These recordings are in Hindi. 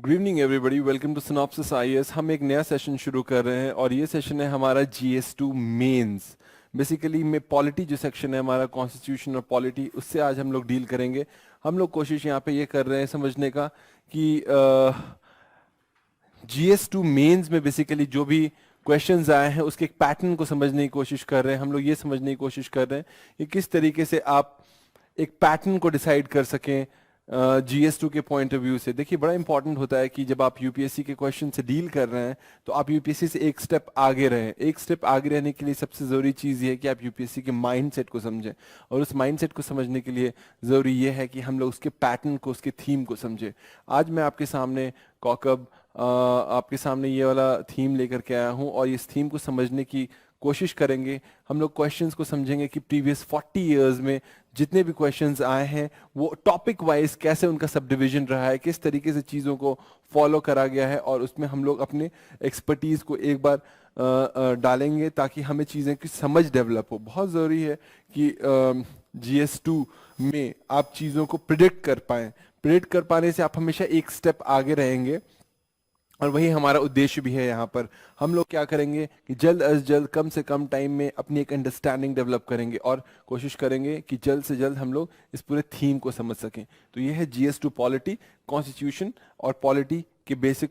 Good evening everybody, welcome to Synopsis IAS. हम एक नया सेशन शुरू कर रहे हैं और ये सेशन है हमारा जीएस2 मेंस। बेसिकली में पॉलिटी जो सेक्शन है हमारा, कॉन्स्टिट्यूशन और पॉलिटी, उससे आज हम लोग डील करेंगे। हम लोग कोशिश यहाँ पे ये कर रहे हैं समझने का कि जीएस2 मेंस में बेसिकली जो भी क्वेश्चंस आए हैं उसके एक पैटर्न को समझने की कोशिश कर रहे हैं। हम लोग ये समझने की कोशिश कर रहे हैं कि किस तरीके से आप एक पैटर्न को डिसाइड कर सकें जीएस2 के पॉइंट ऑफ व्यू से। देखिए, बड़ा इंपॉर्टेंट होता है कि जब आप यूपीएससी के क्वेश्चन से डील कर रहे हैं तो आप यूपीएससी से एक स्टेप आगे रहें। एक स्टेप आगे रहने के लिए सबसे ज़रूरी चीज़ ये है कि आप यूपीएससी के माइंडसेट को समझें, और उस माइंडसेट को समझने के लिए ज़रूरी ये है कि हम लोग उसके पैटर्न को, उसके थीम को समझें। आज मैं आपके सामने कॉकब आपके सामने ये वाला थीम लेकर के आया हूँ, और इस थीम को समझने की कोशिश करेंगे। हम लोग क्वेश्चंस को समझेंगे कि प्रीवियस 40 इयर्स में जितने भी क्वेश्चंस आए हैं वो टॉपिक वाइज कैसे उनका सब डिवीजन रहा है, किस तरीके से चीज़ों को फॉलो करा गया है, और उसमें हम लोग अपने एक्सपर्टीज़ को एक बार डालेंगे ताकि हमें चीज़ें की समझ डेवलप हो। बहुत ज़रूरी है कि जीएस2 में आप चीज़ों को प्रिडिक्ट कर पाएँ। प्रिडिक्ट कर पाने से आप हमेशा एक स्टेप आगे रहेंगे, और वही हमारा उद्देश्य भी है। यहाँ पर हम लोग क्या करेंगे कि जल्द अज जल्द, कम से कम टाइम में अपनी एक अंडरस्टैंडिंग डेवलप करेंगे और कोशिश करेंगे कि जल्द से जल्द हम लोग इस पूरे थीम को समझ सकें। तो ये है जीएस2 पॉलिटी, कॉन्स्टिट्यूशन और पॉलिटी के बेसिक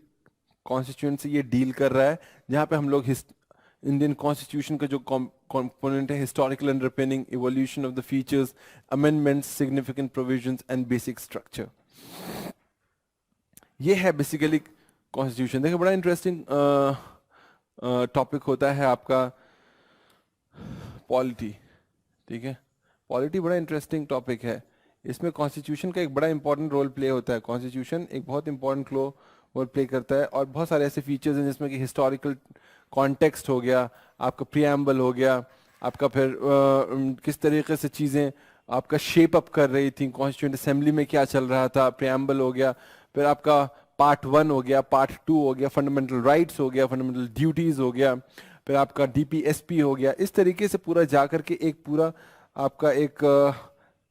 कॉन्स्टिट्यूशन से ये डील कर रहा है, जहाँ पे हम लोग इंडियन कॉन्स्टिट्यूशन का जो कंपोनेंट है, historical underpinning, evolution of the features, amendments, significant provisions and basic structure, ये है बेसिकली कॉन्स्टिट्यूशन। देखिए, बड़ा इंटरेस्टिंग टॉपिक होता है आपका पॉलिटी। ठीक है, पॉलिटी बड़ा इंटरेस्टिंग टॉपिक है। इसमें कॉन्स्टिट्यूशन का एक बड़ा इंपॉर्टेंट रोल प्ले होता है। कॉन्स्टिट्यूशन एक बहुत इंपॉर्टेंट रोल प्ले करता है, और बहुत सारे ऐसे फीचर्स हैं जिसमें कि हिस्टोरिकल कॉन्टेक्स्ट हो गया, आपका प्रियम्बल हो गया, आपका फिर किस तरीके से चीज़ें आपका शेप अप कर रही थी, कॉन्स्टिट्यूंट असेंबली में क्या चल रहा था, प्रियम्बल हो गया, फिर आपका पार्ट 1 हो गया, पार्ट 2 हो गया, फंडामेंटल राइट्स हो गया, फंडामेंटल ड्यूटीज हो गया, फिर आपका डीपीएसपी हो गया। इस तरीके से पूरा जाकर के एक पूरा आपका एक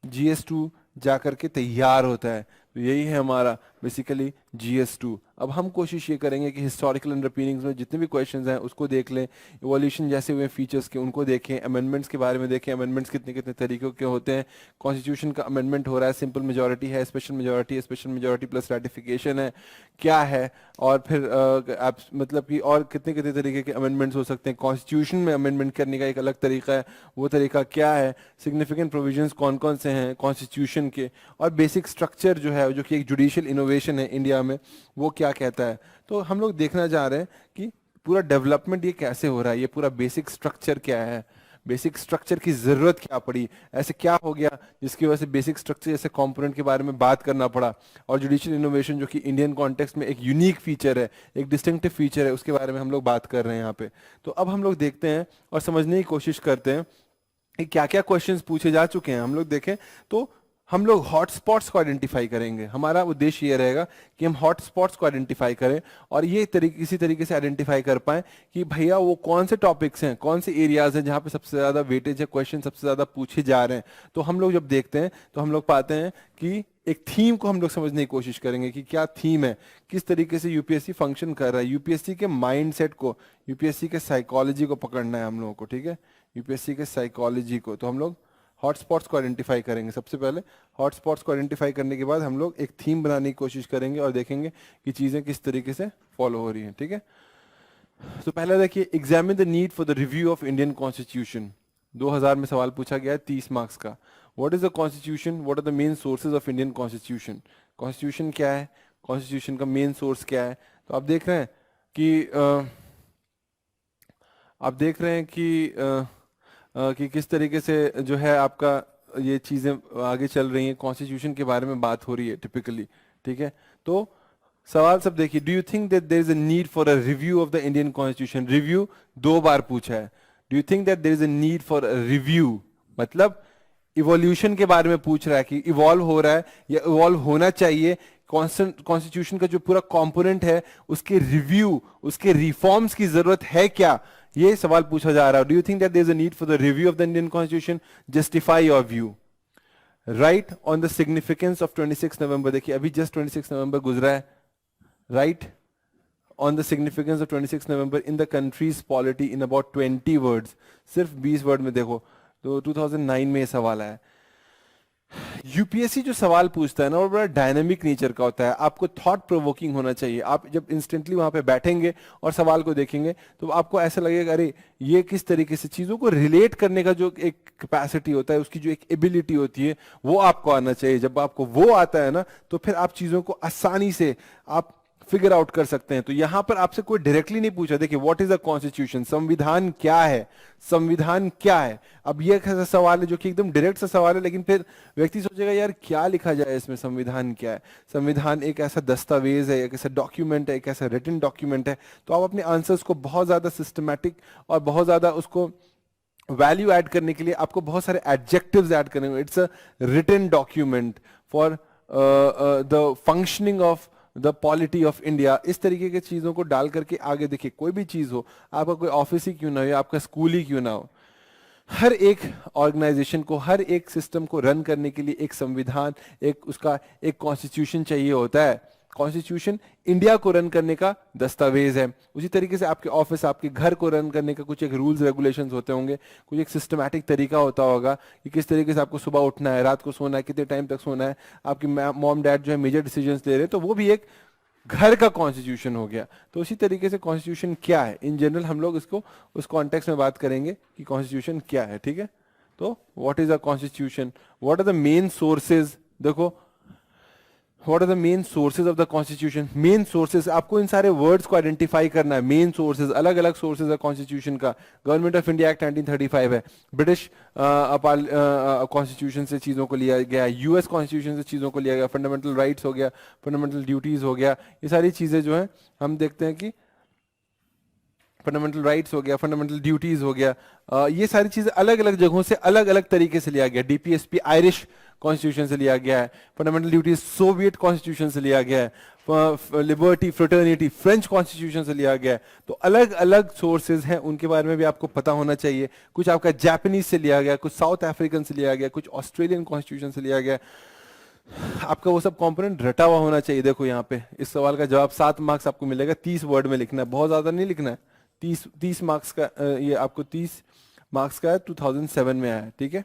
जीएस2 जाकर के तैयार होता है। तो यही है हमारा बेसिकली जीएस2। अब हम कोशिश ये करेंगे कि हिस्टोरिकल अंडरपिनिंग्स में जितने भी क्वेश्चंस हैं उसको देख लें, इवोल्यूशन जैसे हुए फीचर्स के उनको देखें, अमेंडमेंट्स के बारे में देखें, अमेंडमेंट्स कितने कितने तरीकों के होते हैं, कॉन्स्टिट्यूशन का अमेंडमेंट हो रहा है, सिंपल मेजोरिटी है, स्पेशल मेजोरिटी है, स्पेशल मेजोरिटी प्लस रैटिफिकेशन है, क्या है, और फिर आप मतलब कि और कितने कितने तरीके के अमेंडमेंट्स हो सकते हैं। कॉन्स्टिट्यूशन में अमेंडमेंट करने का एक अलग तरीका है, वो तरीका क्या है, सिग्निफिकेंट प्रोविजंस कौन कौन से हैं कॉन्स्टिट्यूशन के, और बेसिक स्ट्रक्चर जो है, जो कि एक जुडिशियल इनोवेशन है इंडिया में, वो क्या कहता है। तो हम लोग देखना चाह रहे हैं कि पूरा डेवलपमेंट ये कैसे हो रहा है, ये पूरा बेसिक स्ट्रक्चर क्या है, बेसिक स्ट्रक्चर की जरूरत क्या पड़ी, ऐसे क्या हो गया जिसकी वजह से बेसिक स्ट्रक्चर जैसे कंपोनेंट के बारे में बात करना पड़ा, और जुडिशियल इनोवेशन जो कि इंडियन कॉन्टेक्स्ट में एक यूनिक फीचर है, एक डिस्टिंक्टिव फीचर है, उसके बारे में हम लोग बात कर रहे हैं यहाँ पे। तो अब हम लोग देखते हैं और समझने की कोशिश करते हैं कि क्या क्या क्वेश्चंस पूछे जा चुके हैं। हम लोग देखें तो हम लोग हॉटस्पॉट्स को आइडेंटिफाई करेंगे। हमारा उद्देश्य ये रहेगा कि हम हॉटस्पॉट्स को आइडेंटिफाई करें, और ये इसी तरीके से आइडेंटिफाई कर पाएं कि भैया वो कौन से टॉपिक्स हैं, कौन से एरियाज हैं जहाँ पे सबसे ज़्यादा वेटेज है, क्वेश्चन सबसे ज़्यादा पूछे जा रहे हैं। तो हम लोग जब देखते हैं तो हम लोग पाते हैं कि एक थीम को हम लोग समझने की कोशिश करेंगे कि क्या थीम है, किस तरीके से यूपीएससी फंक्शन कर रहा है, यूपीएससी के माइंडसेट को, यूपीएससी के साइकोलॉजी को पकड़ना है हम लोगों को। ठीक है, यूपीएससी के साइकोलॉजी को। तो हम लोग हॉटस्पॉट्स को आइडेंटिफाई करेंगे। सबसे पहले हॉटस्पॉट्स को आइडेंटिफाई करने के बाद हम लोग एक थीम बनाने की कोशिश करेंगे और देखेंगे कि चीज़ें किस तरीके से फॉलो हो रही हैं। ठीक है, तो पहले देखिए, examine the need for the review of Indian constitution. 2000 में सवाल पूछा गया है, 30 मार्क्स का। What is the constitution, what are the main sources of Indian constitution. Constitution क्या है, कॉन्स्टिट्यूशन का मेन सोर्स क्या है। तो आप देख रहे हैं कि किस तरीके से जो है आपका ये चीज़ें आगे चल रही हैं, कॉन्स्टिट्यूशन के बारे में बात हो रही है टिपिकली। ठीक है, तो सवाल सब देखिए, do you think that there is a need for a review of the Indian constitution. Review 2 बार पूछा है। Do you think that there is a need for a review, मतलब इवोल्यूशन के बारे में पूछ रहा है कि इवॉल्व हो रहा है या इवॉल्व होना चाहिए। कॉन्स्टिट्यूशन का जो पूरा कंपोनेंट है उसके रिव्यू, उसके रिफॉर्म्स की जरूरत है क्या, ये सवाल पूछा जा रहा है। Do you think that there is a need for the review of the Indian constitution, justify your view, write on the significance of 26 November. देखिए, अभी जस्ट 26 नवंबर गुजरा है, right on the significance of 26 November in the country's polity in about 20 words. सिर्फ 20 वर्ड में देखो, तो 2009 में ये सवाल आया। यूपीएससी जो सवाल पूछता है ना वो बड़ा डायनेमिक नेचर का होता है, आपको थॉट प्रोवोकिंग होना चाहिए। आप जब इंस्टेंटली वहां पे बैठेंगे और सवाल को देखेंगे तो आपको ऐसा लगेगा अरे ये किस तरीके से चीजों को रिलेट करने का जो एक कैपेसिटी होता है, उसकी जो एक एबिलिटी होती है वो आपको आना चाहिए। जब आपको वो आता है ना तो फिर आप चीजों को आसानी से आप फिगर आउट कर सकते हैं। तो यहां पर आपसे कोई डायरेक्टली नहीं पूछा, देखिए व्हाट इज अ कॉन्स्टिट्यूशन, संविधान क्या है, संविधान क्या है। अब ये एक ऐसा सवाल है जो कि एकदम डायरेक्ट सा सवाल है, लेकिन फिर व्यक्ति सोचेगा यार क्या लिखा जाए इसमें, संविधान क्या है। संविधान एक ऐसा दस्तावेज है, एक ऐसा डॉक्यूमेंट है, एक ऐसा रिटन डॉक्यूमेंट है। तो आप अपने आंसर्स को बहुत ज्यादा सिस्टमैटिक और बहुत ज्यादा उसको वैल्यू ऐड करने के लिए आपको बहुत सारे एडजेक्टिव्स ऐड करने होंगे। It's a written document for the functioning of the polity of India. इस तरीके की चीजों को डाल करके आगे देखिए, कोई भी चीज हो, आपका कोई ऑफिस ही क्यों ना हो या आपका स्कूल ही क्यों ना हो, हर एक ऑर्गेनाइजेशन को, हर एक सिस्टम को रन करने के लिए एक संविधान, एक उसका एक कॉन्स्टिट्यूशन चाहिए होता है। कॉन्स्टिट्यूशन इंडिया को रन करने का दस्तावेज है। उसी तरीके से आपके ऑफिस, आपके घर को रन करने का कुछ एक रूल्स रेगुलेशंस होते होंगे, कुछ एक सिस्टमैटिक तरीका होता होगा कि किस तरीके से आपको सुबह उठना है, रात को सोना है, कितने टाइम तक सोना है। आपकी मॉम डैड जो है मेजर डिसीजंस ले रहे हैं, तो वो भी एक घर का कॉन्स्टिट्यूशन हो गया। तो उसी तरीके से कॉन्स्टिट्यूशन क्या है इन जनरल हम लोग इसको उस कॉन्टेक्स्ट में बात करेंगे कि कॉन्स्टिट्यूशन क्या है। ठीक है, तो what is a constitution, what are the main sources. देखो what are the main sources of the constitution. Main sources, आपको इन सारे वर्ड्स को आइडेंटिफाई करना है। मेन सोर्सेज, अलग अलग सोर्सेज है कॉन्स्टिट्यूशन का। गवर्नमेंट ऑफ इंडिया एक्ट 1935 है, ब्रिटिश कॉन्स्टिट्यूशन से चीजों को लिया गया, यूएस कॉन्स्टिट्यूशन से चीजों को लिया गया, फंडामेंटल राइट्स हो गया, फंडामेंटल ड्यूटीज हो गया। ये सारी चीजें जो है हम देखते हैं कि फंडामेंटल राइट्स हो गया, फंडामेंटल ड्यूटीज हो गया, ये सारी चीजें अलग अलग जगहों से अलग अलग तरीके से लिया गया। डीपीएसपी आयरिश कॉन्स्टिट्यूशन से लिया गया है, फंडामेंटल ड्यूटीज सोवियत कॉन्स्टिट्यूशन से लिया गया है, लिबर्टी फ्रेटर्निटी फ्रेंच कॉन्स्टिट्यूशन से लिया गया है। तो अलग अलग सोर्सेज हैं, उनके बारे में भी आपको पता होना चाहिए। कुछ आपका जापानीज से लिया गया, कुछ साउथ अफ्रीकन से लिया गया, कुछ ऑस्ट्रेलियन कॉन्स्टिट्यूशन से लिया गया। आपका वो सब कंपोनेंट रटा हुआ होना चाहिए। देखो यहाँ पे इस सवाल का जवाब 7 मार्क्स आपको मिलेगा, 30 वर्ड में लिखना है, बहुत ज्यादा नहीं लिखना है। 30 मार्क्स का ये आपको 30 मार्क्स का है, 2007 में आया है। ठीक है,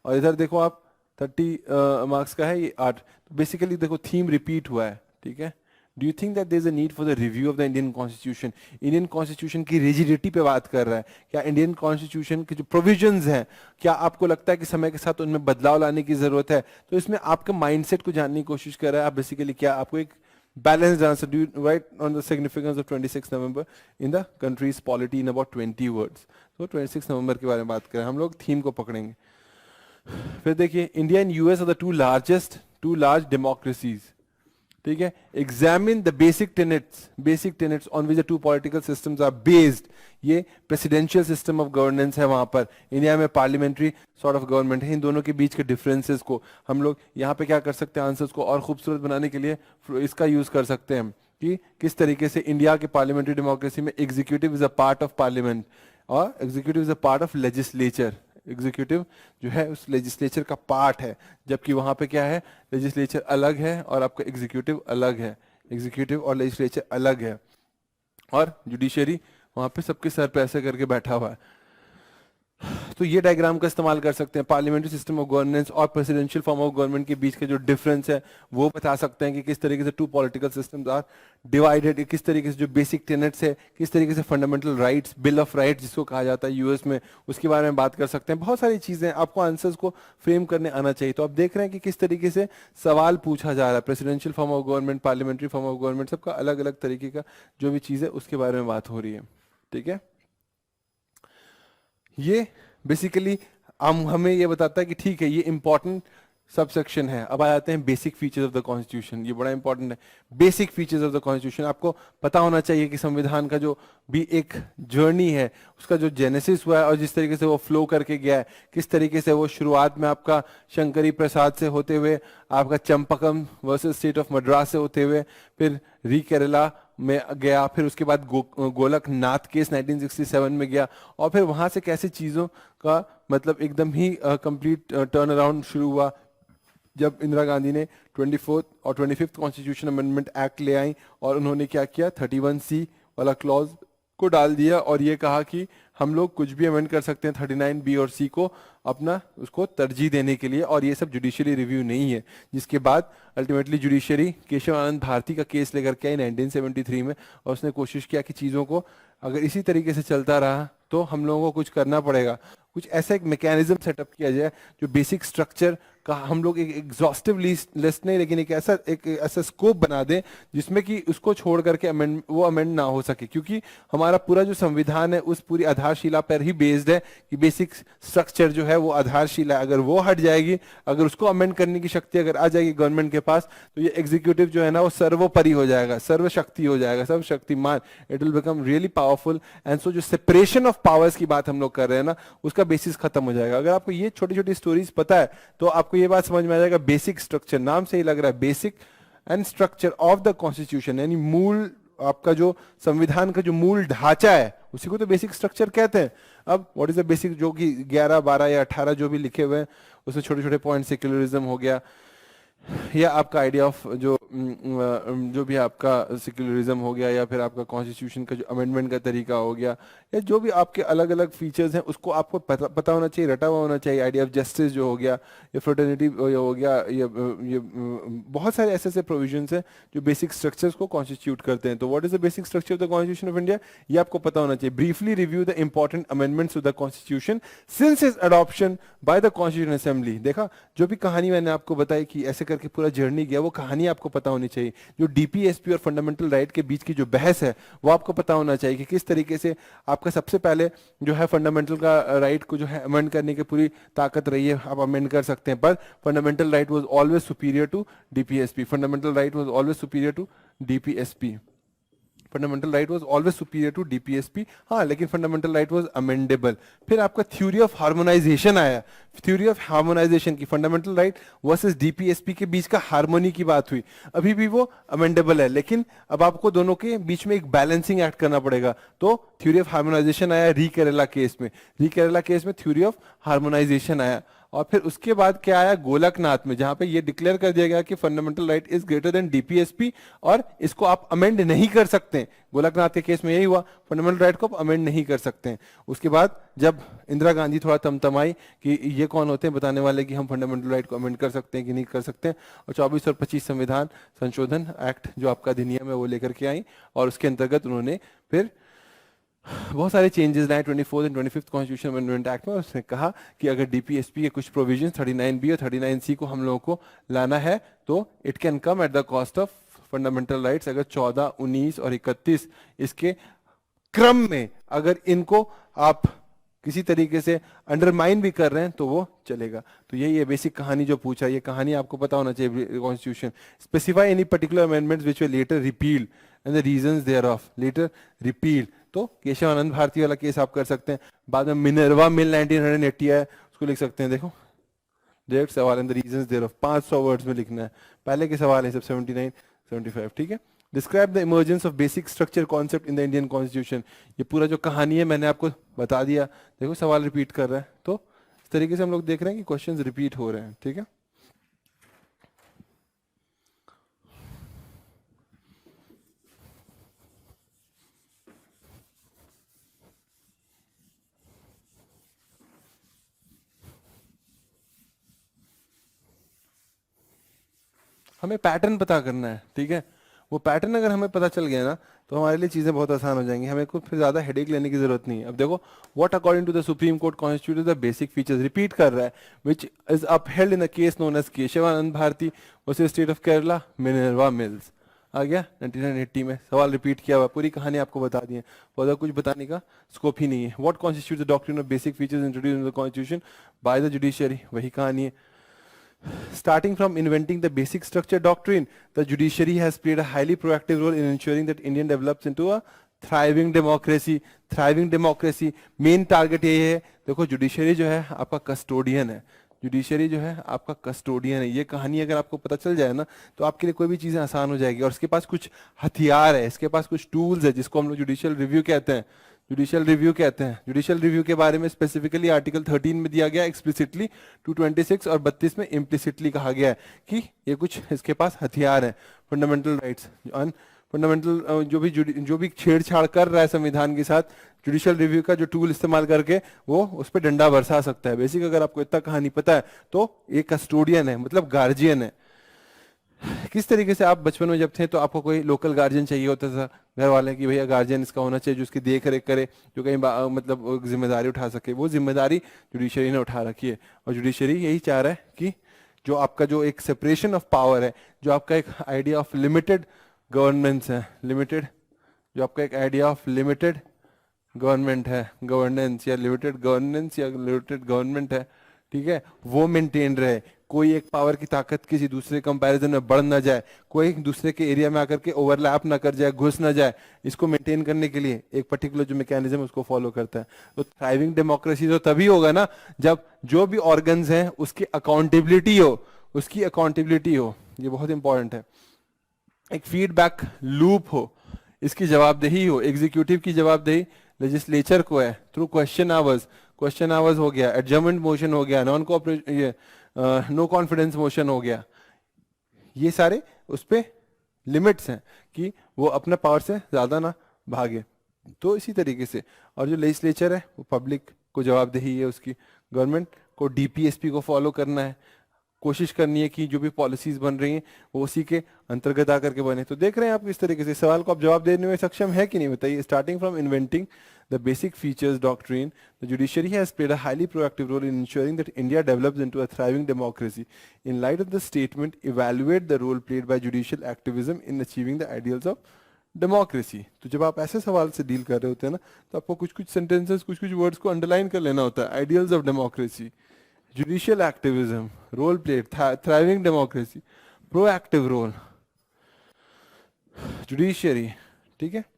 और इधर देखो आप 30 मार्क्स का है, ये 8। तो बेसिकली देखो थीम रिपीट हुआ है। ठीक है, do you think that there is a need for the review of the Indian constitution. Indian constitution की रिजिडिटी पे बात कर रहा है। क्या इंडियन कॉन्स्टिट्यूशन के जो प्रोविजंस हैं, क्या आपको लगता है कि समय के साथ उनमें बदलाव लाने की जरूरत है। तो इसमें आपका माइंडसेट को जानने की कोशिश कर रहा है। आप बेसिकली क्या आपको एक balanced answer. Do you write on the significance of 26 November in the country's polity in about 20 words? So 26 नवंबर के बारे में बात करें हम लोग, थीम को पकड़ेंगे। फिर देखिए, India and US are the two large democracies. ठीक है, examine the basic tenets on which the two political systems are based. ये प्रेसिडेंशियल सिस्टम ऑफ गवर्नेंस है वहां पर, इंडिया में पार्लियामेंट्री सॉर्ट ऑफ गवर्नमेंट है। इन दोनों के बीच के डिफरेंसेस को हम लोग यहाँ पे क्या कर सकते हैं, आंसर्स को और खूबसूरत बनाने के लिए इसका यूज कर सकते हैं कि किस तरीके से इंडिया के पार्लियामेंट्री डेमोक्रेसी में executive is a part of parliament और executive is a part of legislature. Executive जो है उस लेजिस्लेचर का पार्ट है, जबकि वहां पे क्या है, लेजिस्लेचर अलग है और आपका एग्जीक्यूटिव अलग है। एग्जीक्यूटिव और लेजिस्लेचर अलग है, और जुडिशरी वहां पे सबके सर पे ऐसे करके बैठा हुआ है। तो ये डायग्राम का इस्तेमाल कर सकते हैं। पार्लियामेंट्री सिस्टम ऑफ गवर्नेंस और प्रेसिडेंशियल फॉर्म ऑफ गवर्नमेंट के बीच के जो डिफरेंस है वो बता सकते हैं कि किस तरीके से two political systems are divided, किस तरीके से जो बेसिक टेनेट्स है, किस तरीके से fundamental rights, bill of rights जिसको कहा जाता है यूएस में, उसके बारे में बात कर सकते हैं। बहुत सारी चीजें आपको आंसर्स को फ्रेम करने आना चाहिए। तो आप देख रहे हैं कि किस तरीके से सवाल पूछा जा रहा है। Presidential form of government, parliamentary form of government, सबका अलग अलग तरीके का जो भी चीज है उसके बारे में बात हो रही है। ठीक है, ये बेसिकली हमें ये बताता है कि ठीक है, ये इंपॉर्टेंट सबसेक्शन है। अब आ जाते हैं basic features of the constitution. ये बड़ा इंपॉर्टेंट है, basic features of the constitution. आपको पता होना चाहिए कि संविधान का जो भी एक जर्नी है, उसका जो जेनेसिस हुआ है और जिस तरीके से वो फ्लो करके गया है, किस तरीके से वो शुरुआत में आपका शंकरी प्रसाद से होते हुए, आपका Champakam versus state of Madras से होते हुए, फिर री केरला में गया, फिर उसके बाद गोलकनाथ केस 1967 में गया, और फिर वहां से कैसे चीजों का मतलब एकदम ही कंप्लीट टर्न अराउंड शुरू हुआ जब इंदिरा गांधी ने 24th और 25th कॉन्स्टिट्यूशन अमेंडमेंट एक्ट ले आई और उन्होंने क्या किया, 31C वाला क्लॉज को डाल दिया और ये कहा कि हम लोग कुछ भी अमेंड कर सकते हैं 39B और C को अपना उसको तरजीह देने के लिए, और ये सब जुडिशरी रिव्यू नहीं है। जिसके बाद अल्टीमेटली जुडिशरी केशव आनंद भारती का केस लेकर के आई 1973 में, और उसने कोशिश किया कि चीज़ों को अगर इसी तरीके से चलता रहा तो हम लोगों को कुछ करना पड़ेगा, कुछ ऐसा एक मैकेनिज्म सेटअप किया जाए जो बेसिक स्ट्रक्चर का हम लोग एक एग्जॉस्टिव लिस्ट नहीं, लेकिन एक ऐसा स्कोप बना दें जिसमें कि उसको छोड़ करके अमेंड ना हो सके, क्योंकि हमारा पूरा जो संविधान है उस पूरी आधारशिला पर ही बेस्ड है कि बेसिक स्ट्रक्चर जो है वो आधारशिला, अगर वो हट जाएगी, अगर उसको अमेंड करने की शक्ति अगर आ जाएगी गवर्नमेंट के पास, तो ये एग्जीक्यूटिव जो है ना वो सर्वोपरि हो जाएगा, सर्वशक्ति हो जाएगा, सर्वशक्तिमान, it will become really powerful. And so जो सेपरेशन ऑफ पावर्स की बात हम लोग कर रहे हैं ना, उसका बेसिस खत्म हो जाएगा। अगर आपको ये छोटी छोटी स्टोरीज पता है तो आपको ये बात समझ में आ जाएगा, बेसिक स्ट्रक्चर, नाम से ही लग रहा है basic and structure of the constitution, यानी मूल, आपका जो संविधान का जो मूल ढांचा है उसी को तो बेसिक स्ट्रक्चर कहते हैं। अब व्हाट इज द बेसिक, जो कि 11, 12 या 18 जो भी लिखे हुए हैं उसमें छोटे छोटे पॉइंट, सेक्युलरिज्म हो गया, या आपका आइडिया ऑफ जो भी आपका सेक्युलरिज्म हो गया, या फिर आपका कॉन्स्टिट्यूशन का जो अमेंडमेंट का तरीका हो गया, या जो भी आपके अलग अलग फीचर्स हैं उसको आपको पता होना चाहिए, रटा हुआ होना चाहिए। आइडिया ऑफ जस्टिस जो हो गया, या फ्रेटर्निटी हो गया, ये बहुत सारे ऐसे ऐसे प्रोविजंस हैं जो बेसिक स्ट्रक्चर्स को कॉन्स्टिट्यूट करते हैं। तो what is the basic structure of the constitution of India, ये आपको पता होना चाहिए। Briefly review the important amendments to the constitution since its adoption by the constitution assembly. देखा, जो भी कहानी मैंने आपको बताई कि ऐसे करके पूरा जर्नी गया, वो कहानी आपको पता होनी चाहिए। जो डीपीएसपी और फंडामेंटल राइट के बीच की जो बहस है वो आपको पता होना चाहिए कि किस तरीके से आपका सबसे पहले जो है फंडामेंटल का राइट को जो है अमेंड करने की पूरी ताकत रही है, आप अमेंड कर सकते हैं, पर fundamental right was always superior to DPSP, fundamental right was always superior to DPSP, fundamental right was always superior to DPSP. हाँ, लेकिन फंडामेंटल राइट वाज अमेंडेबल। फिर आपका थ्योरी ऑफ हार्मोनाइजेशन आया, थ्योरी ऑफ हार्मोनाइजेशन की फंडामेंटल राइट वर्सेस डीपीएसपी के बीच का हार्मोनी की बात हुई। अभी भी वो अमेंडेबल है, लेकिन अब आपको दोनों के बीच में एक बैलेंसिंग एक्ट करना पड़ेगा। तो थ्योरी ऑफ हार्मोनाइजेशन आया री केरला केस में, री केरला केस में थ्योरी ऑफ हार्मोनाइजेशन आया। और फिर उसके बाद क्या आया, गोलकनाथ में, जहां पे ये डिक्लेयर कर दिया गया कि fundamental right is greater than DPSP और इसको आप अमेंड नहीं कर सकते। गोलकनाथ के केस में यही हुआ, फंडामेंटल राइट को आप अमेंड नहीं कर सकते। उसके बाद जब इंदिरा गांधी थोड़ा तमतमाई कि ये कौन होते हैं बताने वाले कि हम फंडामेंटल राइट को अमेंड कर सकते हैं कि नहीं कर सकते हैं, और 24 और 25 संविधान संशोधन एक्ट जो आपका अधिनियम है वो लेकर के आई, और उसके अंतर्गत उन्होंने फिर बहुत सारे चेंजेस लाए 24th and 25th constitution amendment act में। उसने कहा कि अगर डीपीएसपी के कुछ प्रोविजंस 39B और 39C को हम लोगों को लाना है तो it can come at the cost of fundamental rights. अगर 14, 19 और 31 इसके क्रम में अगर इनको आप किसी तरीके से अंडरमाइन भी कर रहे हैं तो वो चलेगा। तो यही है बेसिक कहानी जो पूछा, ये कहानी आपको पता होना चाहिए। Constitution specify any particular amendments which were later repealed and the reasons thereof, later repealed. तो केशव आनंद भारती वाला केस आप कर सकते हैं। बाद में मिनर्वा मिल 1980 है, उसको लिख सकते हैं। देखो डायरेक्ट सवाल एंड द रीजंस देयरऑफ 500 वर्ड्स में लिखना है। पहले के सवाल है सब 79, 75, ठीक है। Describe the emergence of basic structure concept in the Indian constitution. ये पूरा जो कहानी है मैंने आपको बता दिया। देखो सवाल रिपीट कर रहा है, तो इस तरीके से हम लोग देख रहे हैं कि क्वेश्चंस रिपीट हो रहे हैं, ठीक है। हमें पैटर्न पता करना है, ठीक है। वो पैटर्न अगर हमें पता चल गया ना तो हमारे लिए चीजें बहुत आसान हो जाएंगी, हमें कुछ फिर ज्यादा हेडेक लेने की जरूरत नहीं है। अब देखो, what according to the supreme court constitute the basic features, repeat कर रहा है, which is upheld in the case known as Kesavananda Bharati versus state of Kerala Minerva Mills. आ गया 1980 में, सवाल रिपीट किया हुआ, पूरी कहानी आपको बता दी है, फर्दर कुछ बताने का स्कोप ही नहीं है। What constitute the doctrine of basic features introduced in the constitution by the judiciary, वही कहानी है। Starting from inventing the basic structure doctrine, the judiciary has played a highly proactive role in ensuring that India develops into a thriving democracy. Thriving democracy main target ये है। देखो जुडिशरी जो है आपका कस्टोडियन है, जुडिशरी जो है आपका कस्टोडियन है। ये कहानी अगर आपको पता चल जाए ना तो आपके लिए कोई भी चीज़ें आसान हो जाएगी। और इसके पास कुछ हथियार है, इसके पास कुछ टूल्स है जिसको हम लोग जुडिशियल रिव्यू कहते हैं। जुडिशियल रिव्यू कहते हैं। जुडिशियल रिव्यू के बारे में स्पेसिफिकली आर्टिकल 13 में दिया गया एक्सप्लिसिटली, 226 और 32 में इम्प्लिसिटली कहा गया है कि ये कुछ इसके पास हथियार हैं, फंडामेंटल राइट्स, फंडामेंटल जो भी छेड़छाड़ कर रहा है संविधान के साथ, जुडिशियल रिव्यू का जो टूल इस्तेमाल करके वो उस पर डंडा बरसा सकता है। बेसिक अगर आपको इतना कहानी पता है तो एक कस्टोडियन है, मतलब गार्जियन है। किस तरीके से आप बचपन में जब थे तो आपको कोई लोकल गार्जियन चाहिए होता था, घर वाले की भैया गार्जियन इसका होना चाहिए जो उसकी देख रेख करे, जो कहीं मतलब जिम्मेदारी उठा सके। वो जिम्मेदारी जुडिशरी ने उठा रखी है और जुडिशरी यही चाह रहा है कि जो आपका जो एक सेपरेशन ऑफ पावर है, जो आपका एक आइडिया ऑफ लिमिटेड गवर्नेंस है, लिमिटेड जो आपका एक आइडिया ऑफ लिमिटेड गवर्नमेंट है, गवर्नेंस या लिमिटेड गवर्नेंस या लिमिटेड गवर्नमेंट है, ठीक है, वो मेंटेन रहे। कोई एक पावर की ताकत किसी दूसरे कंपैरिजन में बढ़ ना जाए, कोई एक दूसरे के एरिया में आकर के ओवरलैप ना कर जाए, घुस ना जाए। इसको मेंटेन करने के लिए एक पर्टिकुलर जो मैकेनिज्म है उसको फॉलो करता है। तो थ्राइविंग डेमोक्रेसी तो तभी होगा ना जब जो भी ऑर्गन्स हैं उसकी अकाउंटेबिलिटी हो, उसकी अकाउंटेबिलिटी हो। ये बहुत इंपॉर्टेंट है। एक फीडबैक लूप हो, इसकी जवाबदेही हो, एग्जीक्यूटिव की जवाबदेही लेजिस्लेचर को है थ्रू क्वेश्चन आवर्स हो गया, एडजर्नमेंट मोशन हो गया, नॉन कोऑपरेशन, ये नो कॉन्फिडेंस मोशन हो गया। ये सारे उस पे लिमिट्स हैं कि वो अपने पावर से ज्यादा ना भागे। तो इसी तरीके से, और जो लेजिस्लेचर है वो पब्लिक को जवाबदेही है, उसकी गवर्नमेंट को डीपीएसपी को फॉलो करना है, कोशिश करनी है कि जो भी पॉलिसीज बन रही हैं वो उसी के अंतर्गत आकर के बने। तो देख रहे हैं आप किस तरीके से सवाल को आप जवाब देने में सक्षम है कि नहीं, बताइए। Starting from inventing the basic features doctrine, the judiciary has played a highly proactive role in ensuring that India develops into a thriving democracy. In light of the statement, evaluate the role played by judicial activism in achieving the ideals of democracy. तो जब आप ऐसे सवाल से डील कर रहे होते हैं ना, तो आपको कुछ कुछ सेंटेंसेस, कुछ कुछ वर्ड्स को अंडरलाइन कर लेना होता है। Ideals of democracy, judicial activism, role played, thriving democracy, proactive role, judiciary, ठीक है।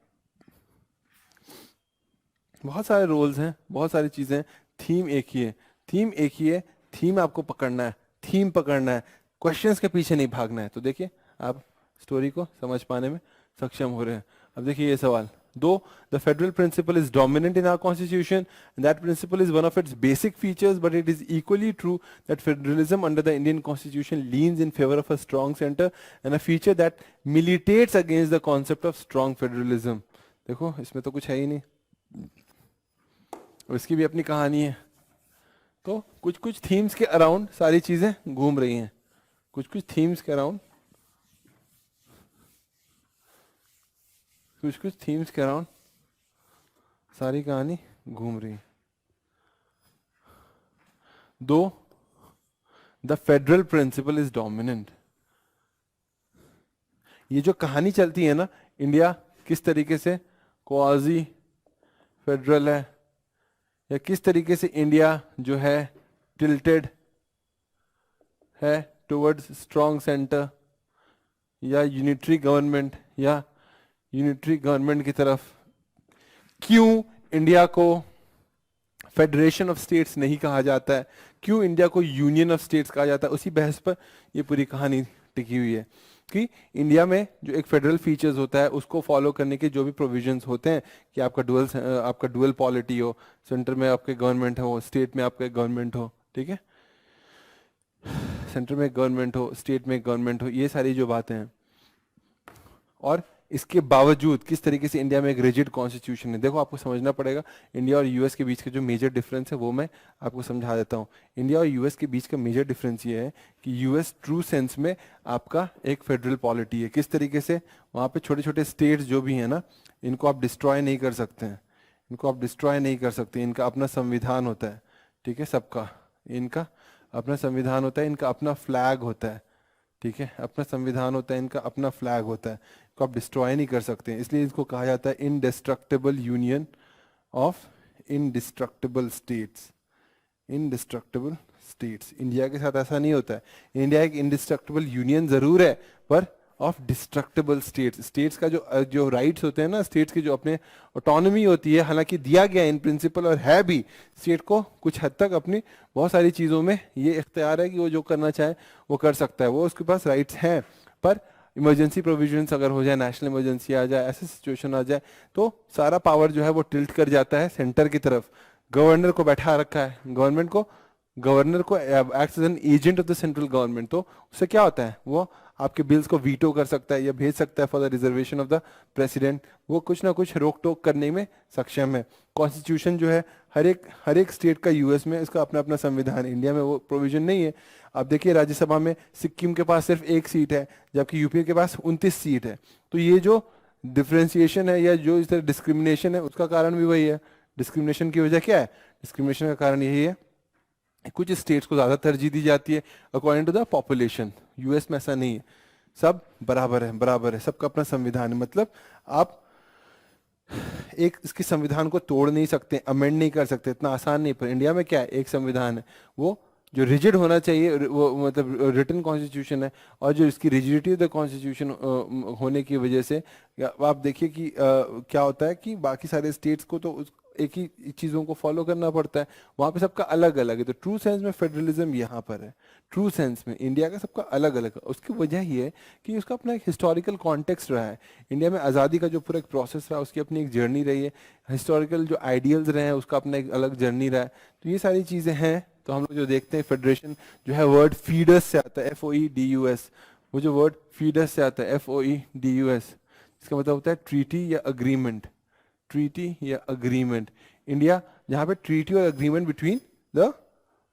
बहुत सारे रोल्स हैं, बहुत सारी चीजें हैं। थीम एक ही है, थीम एक ही है, थीम आपको पकड़ना है, थीम पकड़ना है, क्वेश्चंस के पीछे नहीं भागना है। तो देखिए आप स्टोरी को समझ पाने में सक्षम हो रहे हैं। अब देखिए ये सवाल, though the federal principle is dominant in our constitution and that principle is one of its basic features, but it is equally true that federalism under the Indian constitution leans in favour of a strong centre and a feature that militates against the concept of strong federalism. देखो इसमें तो कुछ है ही नहीं, इसकी भी अपनी कहानी है। तो कुछ कुछ थीम्स के अराउंड सारी चीजें घूम रही हैं, कुछ कुछ थीम्स के अराउंड, कुछ कुछ थीम्स के अराउंड सारी कहानी घूम रही है। Though the federal principle is dominant, ये जो कहानी चलती है ना, इंडिया किस तरीके से क्वाजी फेडरल है, या किस तरीके से इंडिया जो है टिल्टेड है टुवर्ड्स स्ट्रॉन्ग सेंटर या यूनिटरी गवर्नमेंट, या यूनिटरी गवर्नमेंट की तरफ, क्यों इंडिया को फेडरेशन ऑफ स्टेट्स नहीं कहा जाता है, क्यों इंडिया को यूनियन ऑफ स्टेट्स कहा जाता है, उसी बहस पर ये पूरी कहानी टिकी हुई है कि इंडिया में जो एक फेडरल फीचर्स होता है उसको फॉलो करने के जो भी प्रोविजंस होते हैं कि आपका डुअल पॉलिटी हो, सेंटर में आपके गवर्नमेंट हो, स्टेट में आपका गवर्नमेंट हो, ठीक है, सेंटर में गवर्नमेंट हो, स्टेट में गवर्नमेंट हो, ये सारी जो बातें हैं। और इसके बावजूद किस तरीके से इंडिया में एक रिजिड कॉन्स्टिट्यूशन है। देखो आपको समझना पड़ेगा इंडिया और यूएस के बीच का जो मेजर डिफरेंस है वो मैं आपको समझा देता हूँ। इंडिया और यूएस के बीच का मेजर डिफरेंस ये है कि यूएस ट्रू सेंस में आपका एक फेडरल पॉलिटी है। किस तरीके से वहाँ पे छोटे छोटे स्टेट्स जो भी हैं ना, इनको आप डिस्ट्रॉय नहीं कर सकते हैं, इनको आप डिस्ट्रॉय नहीं कर सकते। इनका अपना संविधान होता है, ठीक है, सबका इनका अपना संविधान होता है, इनका अपना फ्लैग होता है, ठीक है, अपना संविधान होता है, इनका अपना फ्लैग होता है, को आप डिस्ट्रॉय नहीं कर सकते। इसलिए इसको कहा जाता है indestructible union of indestructible states, indestructible states. India के साथ ऐसा नहीं होता है। इंडिया एक इनडिस्ट्रक्टिबल यूनियन जरूर है पर ऑफ डिस्ट्रक्टिबल स्टेट्स। स्टेट्स का जो राइट्स होते हैं ना, स्टेट्स की जो अपने ऑटोनॉमी होती है, हालांकि दिया गया इन प्रिंसिपल और है भी, स्टेट को कुछ हद तक अपनी बहुत सारी चीज़ों में ये इख्तियार है कि वो जो करना चाहे वो कर सकता है, वो उसके पास राइट्स हैं। पर इमरजेंसी प्रोविजंस अगर हो जाए, नेशनल इमरजेंसी आ जाए, ऐसे सिचुएशन आ जाए, तो सारा पावर जो है वो टिल्ट कर जाता है सेंटर की तरफ। गवर्नर को बैठा रखा है, गवर्नर को acts as an agent of the central government. तो उससे क्या होता है, वो आपके बिल्स को वीटो कर सकता है या भेज सकता है for the reservation of the president. वो कुछ ना कुछ रोक टोक करने में सक्षम है। कॉन्स्टिट्यूशन जो है हर एक स्टेट का, यूएस में इसका अपना अपना संविधान है, इंडिया में वो प्रोविजन नहीं है। आप देखिए राज्यसभा में सिक्किम के पास सिर्फ एक सीट है, जबकि यूपी के पास 29 सीट है। तो ये जो डिफ्रेंसिएशन है या जो इस तरह डिस्क्रिमिनेशन है, उसका कारण भी वही है। डिस्क्रिमिनेशन की वजह क्या है? डिस्क्रिमिनेशन का कारण यही है, कुछ स्टेट्स को ज्यादा तरजीह दी जाती है according to the population. US में ऐसा नहीं है, सब बराबर है, सबका अपना संविधान है। मतलब आप एक इसके संविधान को तोड़ नहीं सकते, अमेंड नहीं कर सकते, इतना आसान नहीं। पर इंडिया में क्या है, एक संविधान है, वो जो रिजिड होना चाहिए, वो मतलब रिटन कॉन्स्टिट्यूशन है। और जो इसकी रिजिडिटी ऑफ द कॉन्स्टिट्यूशन होने की वजह से आप देखिए कि क्या होता है कि बाकी सारे स्टेट्स को तो एक ही चीज़ों को फॉलो करना पड़ता है, वहाँ पे सबका अलग अलग है। तो ट्रू सेंस में फेडरलिज्म यहाँ पर है, ट्रू सेंस में इंडिया का सबका अलग अलग है। उसकी वजह ये है कि उसका अपना एक हिस्टोरिकल कॉन्टेक्स्ट रहा है। इंडिया में आज़ादी का जो पूरा एक प्रोसेस रहा, उसकी अपनी एक जर्नी रही है। हिस्टोरिकल जो आइडियल्स रहे हैं, उसका अपना एक अलग जर्नी रहा है। तो ये सारी चीज़ें हैं। तो हम लोग जो देखते हैं, फेडरेशन जो है वर्ड फीडस से आता है, FOEDUS। वो जो वर्ड फीडस से आता है, FOEDUS, इसका मतलब होता है ट्रीटी या अग्रीमेंट। ट्रीटी या अग्रीमेंट, इंडिया जहां पे ट्रीटी और agreement between the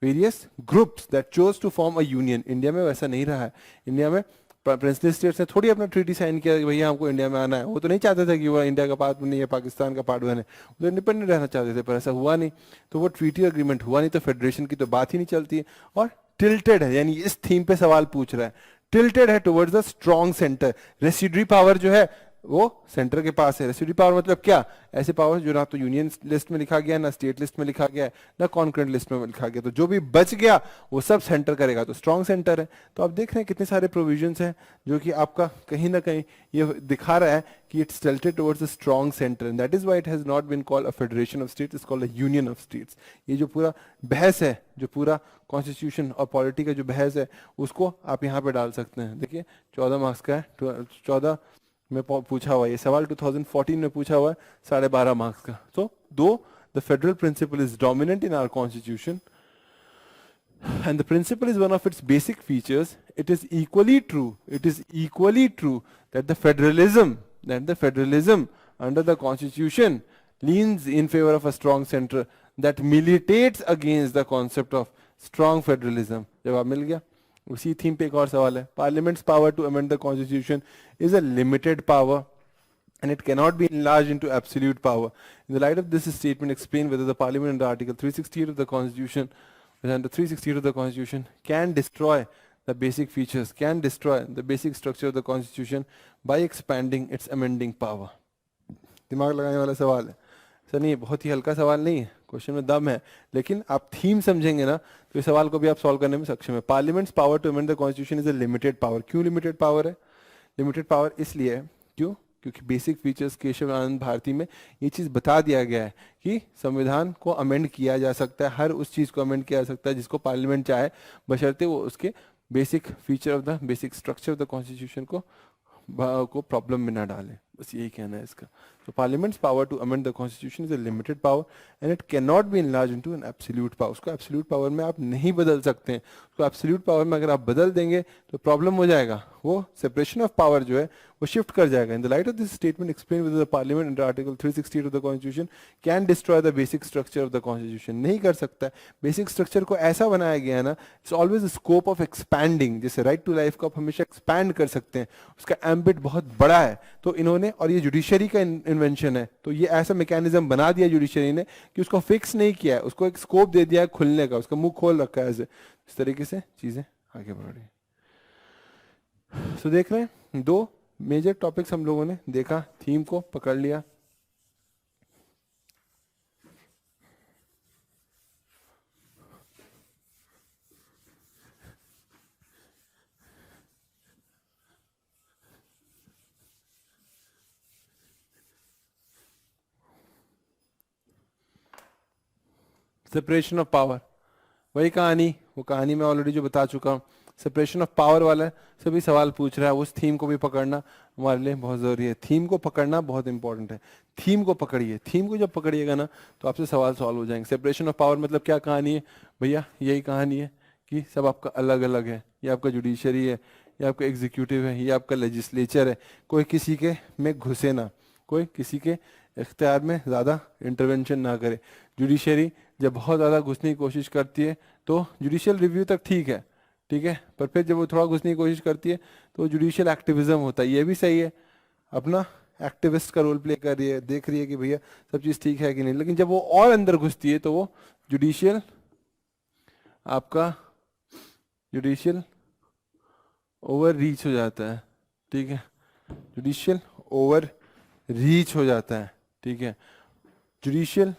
various groups that chose to form a union. India में वैसा नहीं रहा है। इंडिया में प्रिंसली स्टेट्स ने थोड़ी अपना ट्रीटी साइन किया कि भैया हमको इंडिया में आना है। वो तो नहीं चाहते थे कि वो इंडिया का पार्ट बने या पाकिस्तान का पार्ट बने, वो तो इंडिपेंडेंट रहना चाहते थे, पर ऐसा हुआ नहीं। तो वो ट्रीटी अग्रीमेंट हुआ नहीं, तो फेडरेशन की तो बात ही नहीं चलती है। और टिल्टेड है, यानी इस थीम पे सवाल पूछ रहा है, टिल्टेड है towards the strong centre. Residuary power जो है वो सेंटर के पास है। रेसिड्यूरी पावर मतलब क्या? ऐसे पावर जो ना तो यूनियन लिस्ट में लिखा गया है, ना स्टेट लिस्ट में लिखा गया है, ना कॉन्करेंट लिस्ट में लिखा गया। तो जो भी बच गया वो सब सेंटर करेगा, तो स्ट्रॉन्ग सेंटर है। तो आप देख रहे हैं कितने सारे प्रोविजंस हैं जो कि आपका कहीं ना कहीं ये दिखा रहा है कि it's tilted towards a strong centre, and that is why it has not been called a federation of states, it's called a union of states. ये जो पूरा बहस है, जो पूरा कॉन्स्टिट्यूशन और पॉलिटी का जो बहस है, उसको आप यहाँ पे डाल सकते हैं। देखिए 14 मार्क्स का है, 14 में पूछा हुआ, ये सवाल 2014 में पूछा हुआ है, 12.5 मार्क्स का। तो though the federal principle is dominant in our constitution and the principle is one of its basic features, it is equally true that the federalism under the constitution leans in favor of a strong center that militates against the concept of strong federalism। जवाब मिल गया। उसी थीम पे एक और सवाल है, parliament's power to amend the constitution is a limited power and it cannot be enlarged into absolute power. In the light of this statement, explain whether the parliament under Article 368 of the Constitution, under 368 of the Constitution, can destroy the basic features, can destroy the basic structure of the Constitution by expanding its amending power. दिमाग लगाने वाला सवाल है सर, नहीं बहुत ही हल्का सवाल नहीं है, क्वेश्चन में दम है, लेकिन आप थीम समझेंगे ना तो इस सवाल को भी आप सॉल्व करने में सक्षम है। Parliament's power to amend the constitution is a limited power. क्यों लिमिटेड पावर है? लिमिटेड पावर इसलिए है, क्यों? क्योंकि बेसिक फीचर्स केशव आनंद भारती में ये चीज़ बता दिया गया है कि संविधान को अमेंड किया जा सकता है, हर उस चीज़ को अमेंड किया जा सकता है जिसको पार्लियामेंट चाहे, बशर्ते वो उसके basic feature of the basic structure of the constitution को प्रॉब्लम में ना डाले। बस यही कहना है इसका। तो parliament's power to amend the constitution is a limited power and it can not be enlarge into an absolute power. उसको एब्सोल्यूट पावर में आप नहीं बदल सकते हैं। उसको एब्सोल्यूट पावर में अगर आप बदल देंगे तो प्रॉब्लम हो जाएगा, वो सेपरेशन ऑफ पावर जो है वो शिफ्ट कर जाएगा। In the light of this statement explain with the parliament under article 368 of the constitution can destroy the basic structure of the constitution. नहीं कर सकता है। बेसिक स्ट्रक्चर को ऐसा बनाया गया है ना, it's always scope of expanding. जैसे राइट टू लाइफ को आप हमेशा एक्सपैंड कर सकते हैं, उसका एम्बिट बहुत बड़ा है। तो इन्होंने, और ये जुडिशरी का इन्वेंशन है, तो ये ऐसा मैकेनिज्म बना दिया जुडिशरी ने कि उसको फिक्स नहीं किया है, उसको एक स्कोप दे दिया है खुलने का, उसका मुंह खोल रखा है ऐसे। इस तरीके से चीजें आगे बढ़ रही। तो देख रहे हैं दो मेजर टॉपिक्स हम लोगों ने देखा, थीम को पकड़ लिया। सेपरेशन ऑफ पावर, वही कहानी, वो कहानी मैं ऑलरेडी जो बता चुका हूँ। सेपरेशन ऑफ पावर वाला है, सभी सवाल पूछ रहा है, उस थीम को भी पकड़ना हमारे लिए बहुत ज़रूरी है। थीम को पकड़ना बहुत इंपॉर्टेंट है। थीम को पकड़िए, थीम को जब पकड़िएगा ना तो आपसे सवाल सॉल्व हो जाएंगे। सेपरेशन ऑफ पावर मतलब क्या कहानी है भैया? यही कहानी है कि सब आपका अलग अलग है। ये आपका जुडिशरी है, ये आपका एग्जीक्यूटिव है, ये आपका लेजिस्लेचर है। कोई किसी के में घुसे ना, कोई किसी के इख्तियार में ज़्यादा इंटरवेंशन ना करे। जुडिशरी जब बहुत ज़्यादा घुसने की कोशिश करती है तो जुडिशियल रिव्यू तक ठीक है, ठीक है, पर फिर जब वो थोड़ा घुसने की कोशिश करती है तो जुडिशियल एक्टिविज्म होता है। ये भी सही है, अपना एक्टिविस्ट का रोल प्ले कर रही है, देख रही है कि भैया सब चीज़ ठीक है कि नहीं। लेकिन जब वो और अंदर घुसती है तो वो जुडिशियल आपका जुडिशियल ओवर रीच हो जाता है, ठीक है, जुडिशियल ओवर रीच हो जाता है, ठीक है। जुडिशियल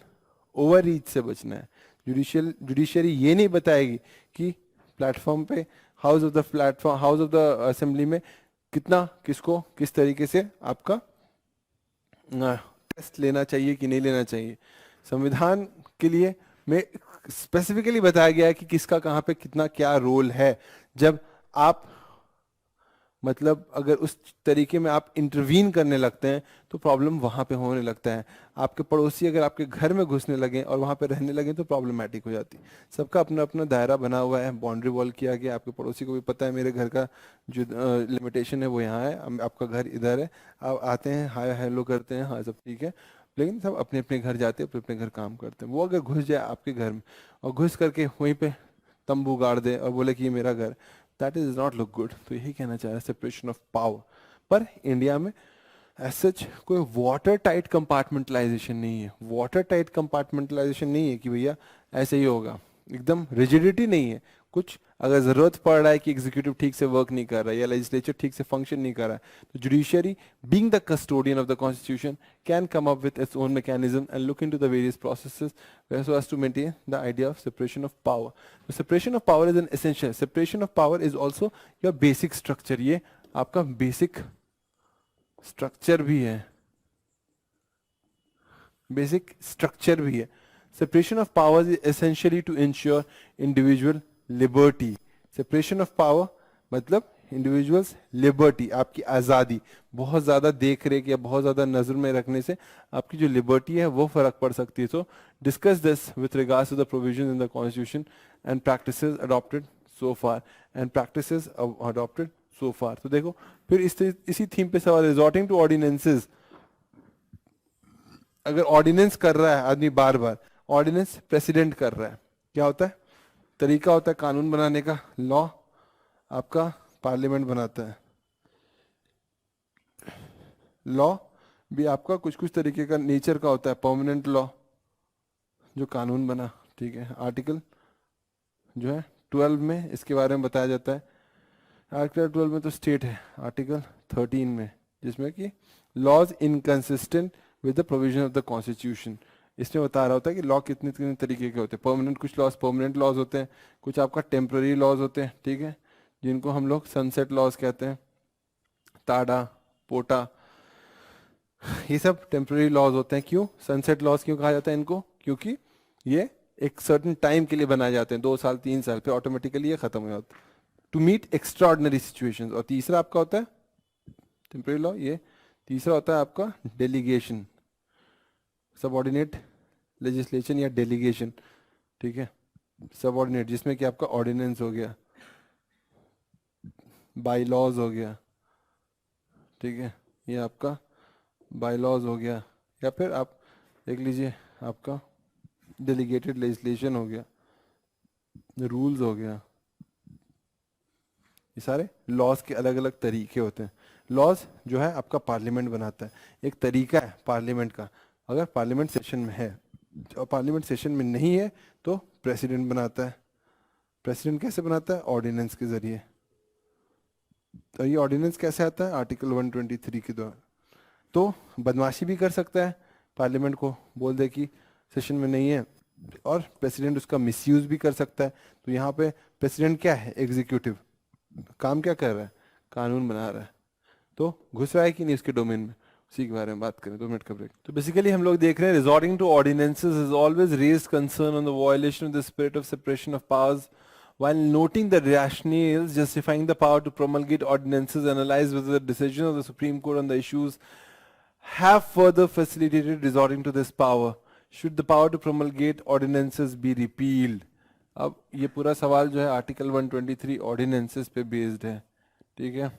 ओवर रीच से बचना है। जुडिशरी ये नहीं बताएगी कि प्लेटफॉर्म पे हाउस ऑफ द असेंबली में कितना किसको किस तरीके से आपका टेस्ट लेना चाहिए कि नहीं लेना चाहिए। संविधान के लिए में स्पेसिफिकली बताया गया है कि किसका कहाँ पे कितना क्या रोल है। जब आप मतलब अगर उस तरीके में आप इंटरवीन करने लगते हैं तो प्रॉब्लम वहाँ पे होने लगता है। आपके पड़ोसी अगर आपके घर में घुसने लगे और वहाँ पे रहने लगे तो प्रॉब्लमेटिक हो जाती है। सबका अपना अपना दायरा बना हुआ है, बाउंड्री वॉल किया गया। आपके पड़ोसी को भी पता है मेरे घर का जो लिमिटेशन है वो यहाँ है, आपका घर इधर है। आप आते हैं, हाय हेलो करते हैं, हाँ सब ठीक है, लेकिन सब अपने अपने घर जाते हैं, अपने अपने घर काम करते हैं। वो अगर घुस जाए आपके घर में और घुस करके वहीं पे तंबू गाड़ दे और बोले कि ये मेरा घर, that is not look good. तो यही कहना चाह रहा है सेपरेशन ऑफ पावर। पर इंडिया में एज सच कोई वाटर टाइट कंपार्टमेंटलाइजेशन नहीं है। वाटर टाइट कंपार्टमेंटलाइजेशन नहीं है कि भैया ऐसे ही होगा, एकदम रिजिडिटी नहीं है। कुछ अगर जरूरत पड़ रहा है कि एग्जीक्यूटिव ठीक से वर्क नहीं कर रहा है या लेजिस्लेचर ठीक से फंक्शन नहीं कर रहा है तो judiciary being the custodian of the constitution can come up with its own mechanism and look into the various processes so as to maintain the idea of separation of power. The separation of power is an essential. Separation of power is also your basic structure. ये आपका basic structure भी है, basic structure भी है। Separation of powers is essentially to ensure individual liberty. Separation of power मतलब इंडिविजुअल्स लिबर्टी, आपकी आज़ादी। बहुत ज़्यादा देख रेख या बहुत ज़्यादा नज़र में रखने से आपकी जो लिबर्टी है वो फर्क पड़ सकती है। So discuss this with regards to the provision in the constitution and practices adopted so far तो देखो फिर इसी थीम पे सवाल, रिजॉर्टिंग टू ऑर्डिनेंसेस। अगर ऑर्डिनेंस कर रहा है आदमी बार बार, ऑर्डिनेंस प्रेसिडेंट कर रहा है, क्या होता है? तरीका होता है कानून बनाने का। लॉ आपका पार्लियामेंट बनाता है। लॉ भी आपका कुछ कुछ तरीके का नेचर का होता है। परमानेंट लॉ जो कानून बना, ठीक है, आर्टिकल जो है 12 में इसके बारे में बताया जाता है। आर्टिकल 12 में तो स्टेट है, आर्टिकल 13 में जिसमें कि laws inconsistent with the provision of the constitution, इसमें बता रहा होता है कि लॉ कितने कितने तरीके के होते हैं। परमानेंट, कुछ लॉज परमानेंट लॉज होते हैं, कुछ आपका टेम्पररी लॉज होते हैं, ठीक है, जिनको हम लोग सनसेट लॉज कहते हैं। टाडा, पोटा, ये सब टेम्पररी लॉज होते हैं। क्यों सनसेट लॉज क्यों कहा जाता है इनको? क्योंकि ये एक सर्टेन टाइम के लिए बनाए जाते हैं, 2 साल 3 साल, फिर ऑटोमेटिकली ये खत्म हो जाता है टू मीट एक्स्ट्राऑर्डिनरी सिचुएशंस। और तीसरा आपका होता है टेम्पररी लॉ, ये तीसरा होता है आपका डेलीगेशन, सबऑर्डिनेट लेजिस्लेशन या डेलीगेशन, ठीक है, सबऑर्डिनेट, जिसमें कि आपका ऑर्डिनेंस हो गया, बाई लॉज हो गया, ठीक है, ये आपका बाई लॉज हो गया, या फिर आप देख लीजिए आपका डेलीगेटेड लेजिस्लेशन हो गया, रूल्स हो गया। ये सारे लॉज के अलग अलग तरीके होते हैं। लॉज जो है आपका पार्लियामेंट बनाता है, एक तरीका है पार्लियामेंट का। अगर पार्लियामेंट सेशन में है और पार्लियामेंट सेशन में नहीं है तो प्रेसिडेंट बनाता है। प्रेसिडेंट कैसे बनाता है? ऑर्डिनेंस के जरिए। तो ये ऑर्डिनेंस कैसे आता है? आर्टिकल 123 के द्वारा। तो बदमाशी भी कर सकता है, पार्लियामेंट को बोल दे कि सेशन में नहीं है, और प्रेसिडेंट उसका मिसयूज भी कर सकता है। तो यहाँ पे प्रेसिडेंट क्या है? एग्जीक्यूटिव, काम क्या कर रहा है? कानून बना रहा है। तो घुस रहा है कि नहीं उसके डोमेन में, उसी के बारे में बात करें। 2 मिनट का ब्रेक। तो बेसिकली हम लोग देख रहे हैं resorting to ordinances is always raised concern on the violation of the spirit of separation of powers while noting the rationales justifying the power to promulgate ordinances, analyze whether the decision of the Supreme Court on the issues have further facilitated resorting to this power. Should the power to promulgate ordinances be repealed? अब ये पूरा सवाल जो है आर्टिकल 123 ऑर्डिनेंसेस पे बेस्ड है, ठीक है।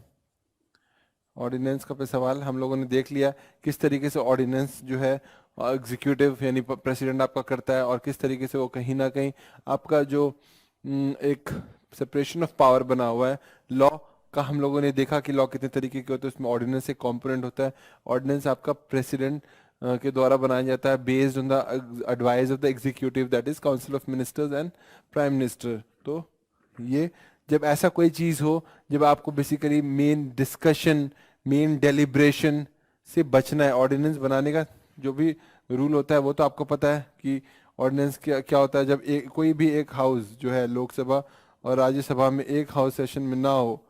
ऑर्डिनेंस का पे सवाल हम लोगों ने देख लिया किस तरीके से ऑर्डिनेंस जो है एग्जीक्यूटिव यानी प्रेसिडेंट आपका करता है, और किस तरीके से वो कहीं ना कहीं आपका जो एक सेपरेशन ऑफ पावर बना हुआ है लॉ का। हम लोगों ने देखा कि लॉ कितने तरीके के होते हैं, उसमें ऑर्डिनेंस एक कंपोनेंट होता है। ऑर्डिनेंस आपका प्रेसिडेंट के द्वारा बनाया जाता है based on the advice of the executive, that is council of ministers and prime minister. तो ये जब ऐसा कोई चीज हो जब आपको basically main discussion main deliberation से बचना है, ऑर्डिनेंस बनाने का जो भी रूल होता है वो तो आपको पता है कि ऑर्डिनेंस क्या क्या होता है। जब कोई भी एक हाउस जो है लोकसभा और राज्यसभा में एक हाउस सेशन में ना हो,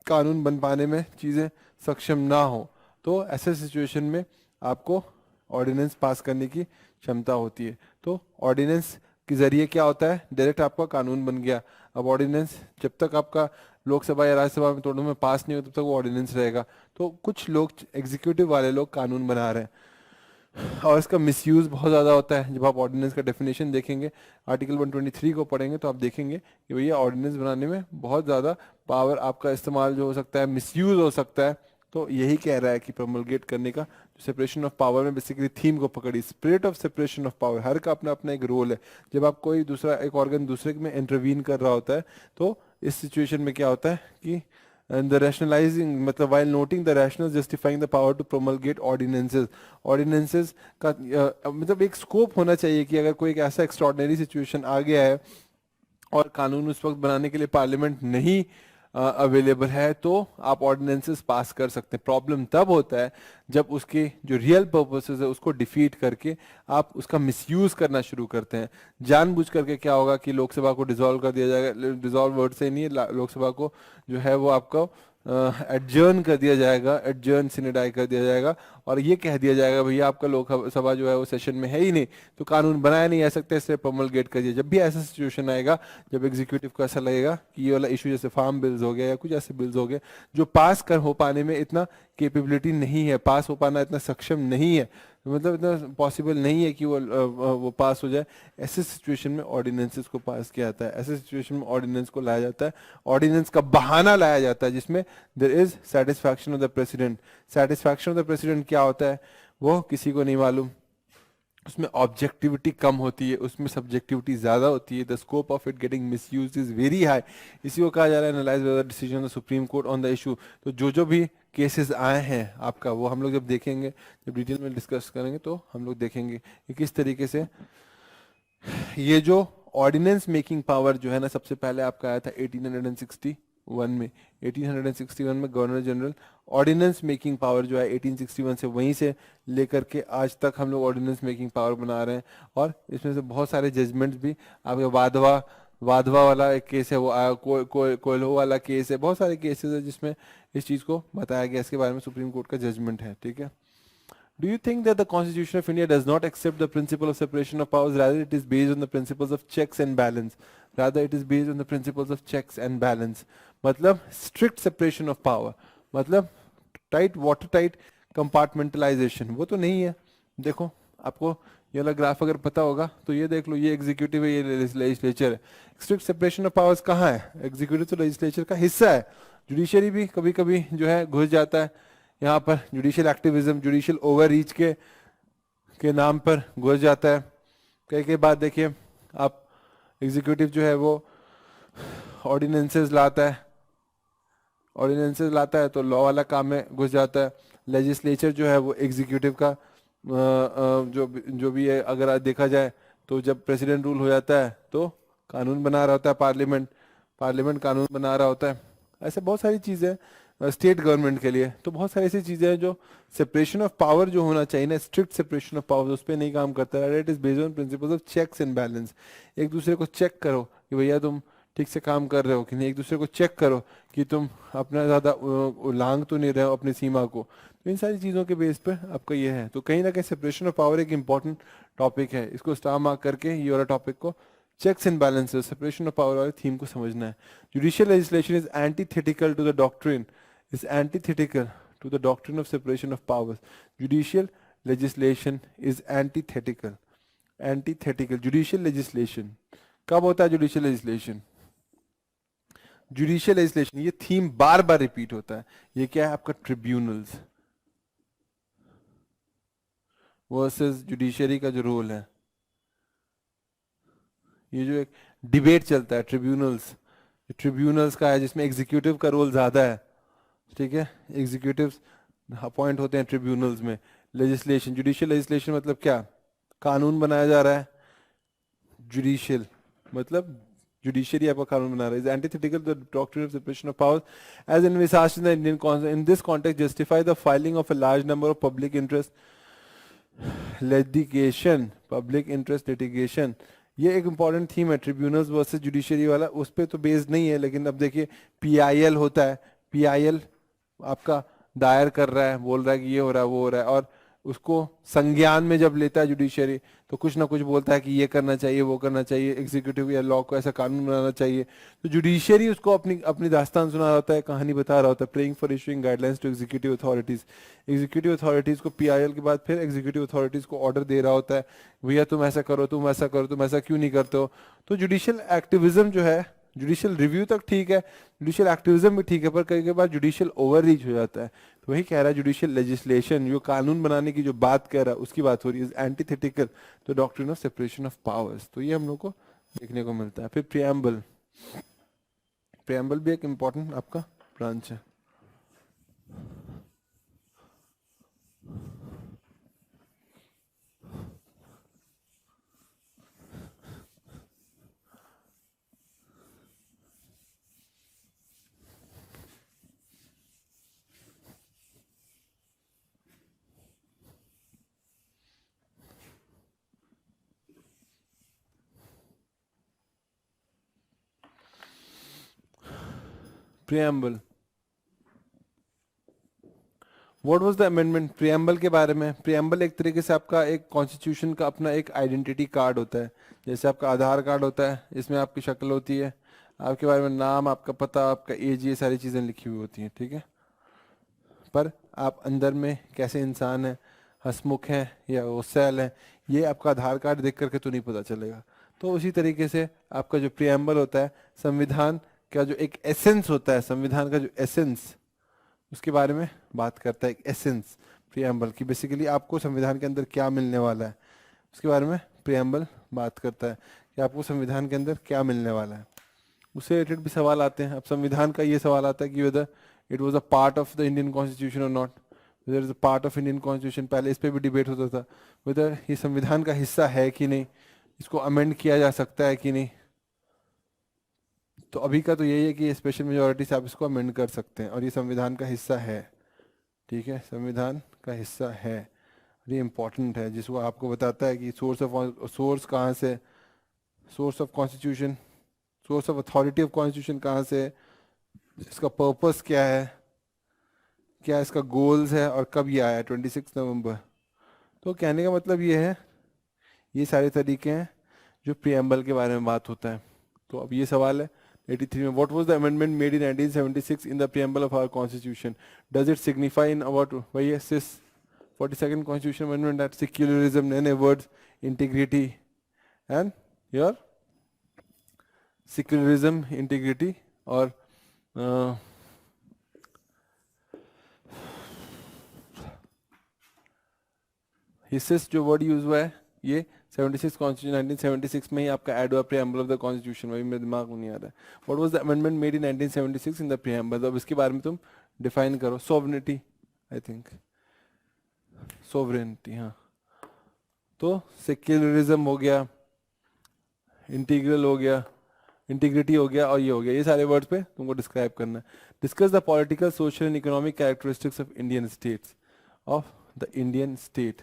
कानून बन पाने में चीज़ें सक्षम ना हो, तो ऐसे सिचुएशन में आपको ऑर्डिनेंस पास करने की क्षमता होती है। तो ऑर्डिनेंस के जरिए क्या होता है, डायरेक्ट आपका कानून बन गया। अब ऑर्डिनेंस जब तक आपका लोकसभा या राज्यसभा में दोनों में पास नहीं हो तब तक वो ऑर्डिनेंस रहेगा। तो कुछ लोग एग्जीक्यूटिव वाले लोग कानून बना रहे हैं और इसका मिसयूज बहुत ज़्यादा होता है। जब आप ऑर्डिनेंस का डेफिनेशन देखेंगे, आर्टिकल 123 को पढ़ेंगे तो आप देखेंगे कि भैया ऑर्डिनेंस बनाने में बहुत ज़्यादा पावर आपका इस्तेमाल जो हो सकता है, मिसयूज हो सकता है। तो यही कह रहा है कि प्रमोलगेट करने का जो सेपरेशन ऑफ पावर में बेसिकली थीम को पकड़ी, spirit of separation of power, हर का अपना अपना एक रोल है। जब आप कोई दूसरा एक ऑर्गन दूसरे में इंटरवीन कर रहा होता है तो इस सिचुएशन में क्या होता है कि द रैशनलाइजिंग मतलब while noting the rationales justifying the power to promulgate ordinances, ordinances का मतलब एक स्कोप होना चाहिए कि अगर कोई एक ऐसा एक्स्ट्रॉर्डिनरी सिचुएशन आ गया है और कानून उस वक्त बनाने के लिए पार्लियामेंट नहीं अवेलेबल है तो आप ऑर्डिनेंसेस पास कर सकते हैं। प्रॉब्लम तब होता है जब उसके जो रियल पर्पसेस है उसको डिफीट करके आप उसका मिसयूज करना शुरू करते हैं। जानबूझ करके क्या होगा कि लोकसभा को डिसॉल्व कर दिया जाएगा, डिसॉल्व वर्ड से नहीं है, लोकसभा को जो है वो आपका एडजर्न कर दिया जाएगा, एडजर्न सिनेडाई कर दिया जाएगा और ये कह दिया जाएगा भैया आपका लोकसभा जो है वो सेशन में है ही नहीं तो कानून बनाया नहीं जा सकता, इससे प्रमोलगेट करिए। जब भी ऐसा सिचुएशन आएगा जब एग्जीक्यूटिव को ऐसा लगेगा कि ये वाला इशू जैसे फार्म बिल्स हो गया या कुछ ऐसे बिल्स हो गए जो पास कर हो पाने में इतना कैपेबिलिटी नहीं है, पास हो पाना इतना सक्षम नहीं है, मतलब इतना पॉसिबल नहीं है कि वो पास हो जाए, ऐसे सिचुएशन में ऑर्डिनेंसेस को पास किया जाता है। ऐसे सिचुएशन में ऑर्डिनेंस को लाया जाता है, ऑर्डिनेंस का बहाना लाया जाता है जिसमें there is satisfaction of the president. Satisfaction of the president क्या होता है वो किसी को नहीं मालूम। उसमें ऑब्जेक्टिविटी कम होती है, उसमें सब्जेक्टिविटी ज़्यादा होती है। The scope of it getting misused is very high. इसी को कहा जा रहा है analyse whether decision of the supreme Court on the issue. तो जो भी केसेस आए हैं आपका वो हम लोग जब देखेंगे, जब डिटेल में डिस्कस करेंगे तो हम लोग देखेंगे कि किस तरीके से ये जो ऑर्डिनेंस मेकिंग पावर जो है ना, सबसे पहले आपका आया था 1861 में। 1861 में governor general ordinance making power जो है 1861 से वहीं से लेकर के आज तक हम लोग ऑर्डिनेंस मेकिंग पावर बना रहे हैं। और इसमें से बहुत सारे जजमेंट्स भी आपके वाधवा वाला एक केस है, वो आया कोयलो वाला केस है, बहुत सारे केसेस है जिसमें इस चीज़ को बताया गया, इसके बारे में सुप्रीम कोर्ट का जजमेंट है, ठीक है। Do you think that the Constitution of India does not accept the principle of separation of powers? Rather, it is based on the principles of checks and balance. Rather, it is based on the principles of checks and balance. मतलब strict separation of power. मतलब tight, watertight compartmentalization. वो तो नहीं है। देखो, आपको ये वाला ग्राफ अगर पता होगा तो ये देख लो, ये एग्जीक्यूटिव है, ये लेजिस्लेचर है। स्ट्रिक्ट सेपरेशन ऑफ पावर्स कहाँ है? एग्जीक्यूटिव तो लेजिस्लेचर का हिस्सा है। जुडिशरी भी कभी कभी जो है घुस जाता है यहाँ पर, judicial activism, judicial over reach के नाम पर घुस जाता है। कई बार देखिए आप एग्जीक्यूटिव जो है वो ऑर्डिनेंसेस लाता है तो लॉ वाला काम में घुस जाता है। लेजिस्लेचर जो है वो एग्जीक्यूटिव का जो भी है, अगर देखा जाए तो जब प्रेसिडेंट रूल हो जाता है तो कानून बना रहा होता है पार्लियामेंट कानून बना रहा होता है। ऐसे बहुत सारी चीज़ें स्टेट गवर्नमेंट के लिए, तो बहुत सारी ऐसी चीज़ें हैं जो सेपरेशन ऑफ पावर जो होना चाहिए ना, स्ट्रिक्ट सेपरेशन ऑफ पावर, उस पर नहीं काम करता है। It is based on principles of checks and balance. एक दूसरे को चेक करो कि भैया तुम ठीक से काम कर रहे हो कि नहीं, एक दूसरे को चेक करो कि तुम अपना ज़्यादा लांग तो नहीं रहे हो अपनी सीमा को। तो इन सारी चीज़ों के बेस पे आपका ये है। तो कहीं ना कहीं सेपरेशन ऑफ पावर एक इंपॉर्टेंट टॉपिक है, इसको स्टार मार्क करके ये वाला टॉपिक को checks and balances, separation of power वाले थीम को समझना है. Judicial legislation is antithetical to the doctrine, is antithetical to the doctrine of separation of powers. Judicial legislation is antithetical, antithetical. Judicial legislation कब होता है? जुडिशियल लेजिस्लेशन, जुडिशियल लेजिस्लेशन, ये थीम बार बार रिपीट होता है. ये क्या है आपका? ट्रिब्यूनल्स वर्सेस जुडिशरी का जो रोल है, ये जो एक डिबेट चलता है ट्रिब्यूनल्स, ट्रिब्यूनल्स का है जिसमें एग्जीक्यूटिव का रोल ज्यादा है. ठीक है, एग्जीक्यूटिव्स अपॉइंट होते हैं ट्रिब्यूनल्स में. लेजिस्लेशन, जुडिशियल लेजिस्लेशन मतलब क्या? कानून बनाया जा रहा है. जुडिशियल मतलब जुडिशरी आपका कानून बना रहा है. Is antithetical to the doctrine of separation of powers as envisaged in the Indian constitution. In this context justify the filing of a large number of public interest litigation, public interest litigation. ये एक इंपॉर्टेंट थीम है ट्रिब्यूनल्स वर्सेस जुडिशरी वाला. उस पर तो बेस्ड नहीं है, लेकिन अब देखिए पीआईएल होता है. पीआईएल आपका दायर कर रहा है, बोल रहा है कि ये हो रहा है वो हो रहा है, और उसको संज्ञान में जब लेता है जुडिशरी तो कुछ ना कुछ बोलता है कि ये करना चाहिए वो करना चाहिए, एग्जीक्यूटिव या लॉ को ऐसा कानून बनाना चाहिए. तो जुडिशरी उसको अपनी अपनी दास्तान सुना रहा होता है, कहानी बता रहा होता है. Praying for issuing guidelines to executive authorities. Executive authorities को पीआईएल के बाद फिर एग्जीक्यूटिव अथॉरिटीज को ऑर्डर दे रहा होता है, भैया तुम ऐसा करो, तुम ऐसा करो, तुम ऐसा क्यों नहीं करते हो. तो जुडिशियल एक्टिविज्म जो है, जुडिशियल रिव्यू तक ठीक है, जुडिशियल एक्टिविज्म भी ठीक है, पर कई कई बार जुडिशियल ओवर रीच हो जाता है. तो वही कह रहा है जुडिशियल लेजिस्लेशन, जो कानून बनाने की जो बात कह रहा है उसकी बात हो रही है, एंटीथेटिकल तो doctrine of separation of powers. तो ये हम लोग को देखने को मिलता है. फिर प्रियम्बल, प्रियम्बल भी एक इंपॉर्टेंट आपका ब्रांच है. Preamble, what was the amendment? Preamble के बारे में, प्रियम्बल एक तरीके से आपका एक कॉन्स्टिट्यूशन का अपना एक आइडेंटिटी कार्ड होता है. जैसे आपका आधार कार्ड होता है, इसमें आपकी शक्ल होती है, आपके बारे में नाम, आपका पता, आपका एज, ये सारी चीज़ें लिखी हुई होती हैं. ठीक है, पर आप अंदर में कैसे इंसान है, हंसमुख है या वो सैल है, ये आपका आधार कार्ड देख करके तो नहीं पता चलेगा. तो उसी तरीके से आपका जो प्रियम्बल होता है, संविधान का जो एक एसेंस होता है, संविधान का जो एसेंस, उसके बारे में बात करता है. एक एसेंस प्रियम्बल की, बेसिकली आपको संविधान के अंदर क्या मिलने वाला है, उसके बारे में प्रियम्बल बात करता है कि आपको संविधान के अंदर क्या मिलने वाला है. उससे रिलेटेड भी सवाल आते हैं. अब संविधान का ये सवाल आता है कि whether it was a part of the Indian constitution और not, whether is a part of Indian constitution. पहले इस पर भी डिबेट होता था, वेदर ये संविधान का हिस्सा है कि नहीं, इसको अमेंड किया जा सकता है कि नहीं. तो अभी का तो यही है कि स्पेशल मेजोरिटी से आप इसको अमेंड कर सकते हैं और ये संविधान का हिस्सा है. ठीक है, संविधान का हिस्सा है, ये इम्पोर्टेंट है, जिसको आपको बताता है कि सोर्स कहाँ से, source of constitution, source of authority of constitution कहाँ से है, इसका पर्पस क्या है, क्या इसका गोल्स है, और कब ये आया 26 नवंबर. तो कहने का मतलब ये है, ये सारे तरीके हैं जो प्रियम्बल के बारे में बात होता है. तो अब ये सवाल है 83 में, what was the amendment made in 1976 in the preamble of our constitution, does it signify in about वही है सिस 42nd constitution amendment that secularism, नए नए words, integrity and your secularism, integrity और हिस्सेस जो वर्ड यूज हुआ है ये 76 कॉन्स्टिट्यूशन 1976 में ही आपका ऐड हुआ प्रियम्बल ऑफ द कॉन्स्टिट्यूशन. वही मेरे दिमाग में नहीं आ रहा है. What was the amendment made in 1976 in the preamble. अब इसके बारे में तुम डिफाइन करो. सोवरेनिटी, आई थिंक सोवरेनिटी, हाँ. तो सेक्युलरिज्म हो गया, इंटीग्रल हो गया, इंटीग्रिटी हो गया, और ये हो गया. ये सारे वर्ड्स पे तुमको डिस्क्राइब करना है. Discuss the political, social and economic characteristics of Indian states, of the Indian state.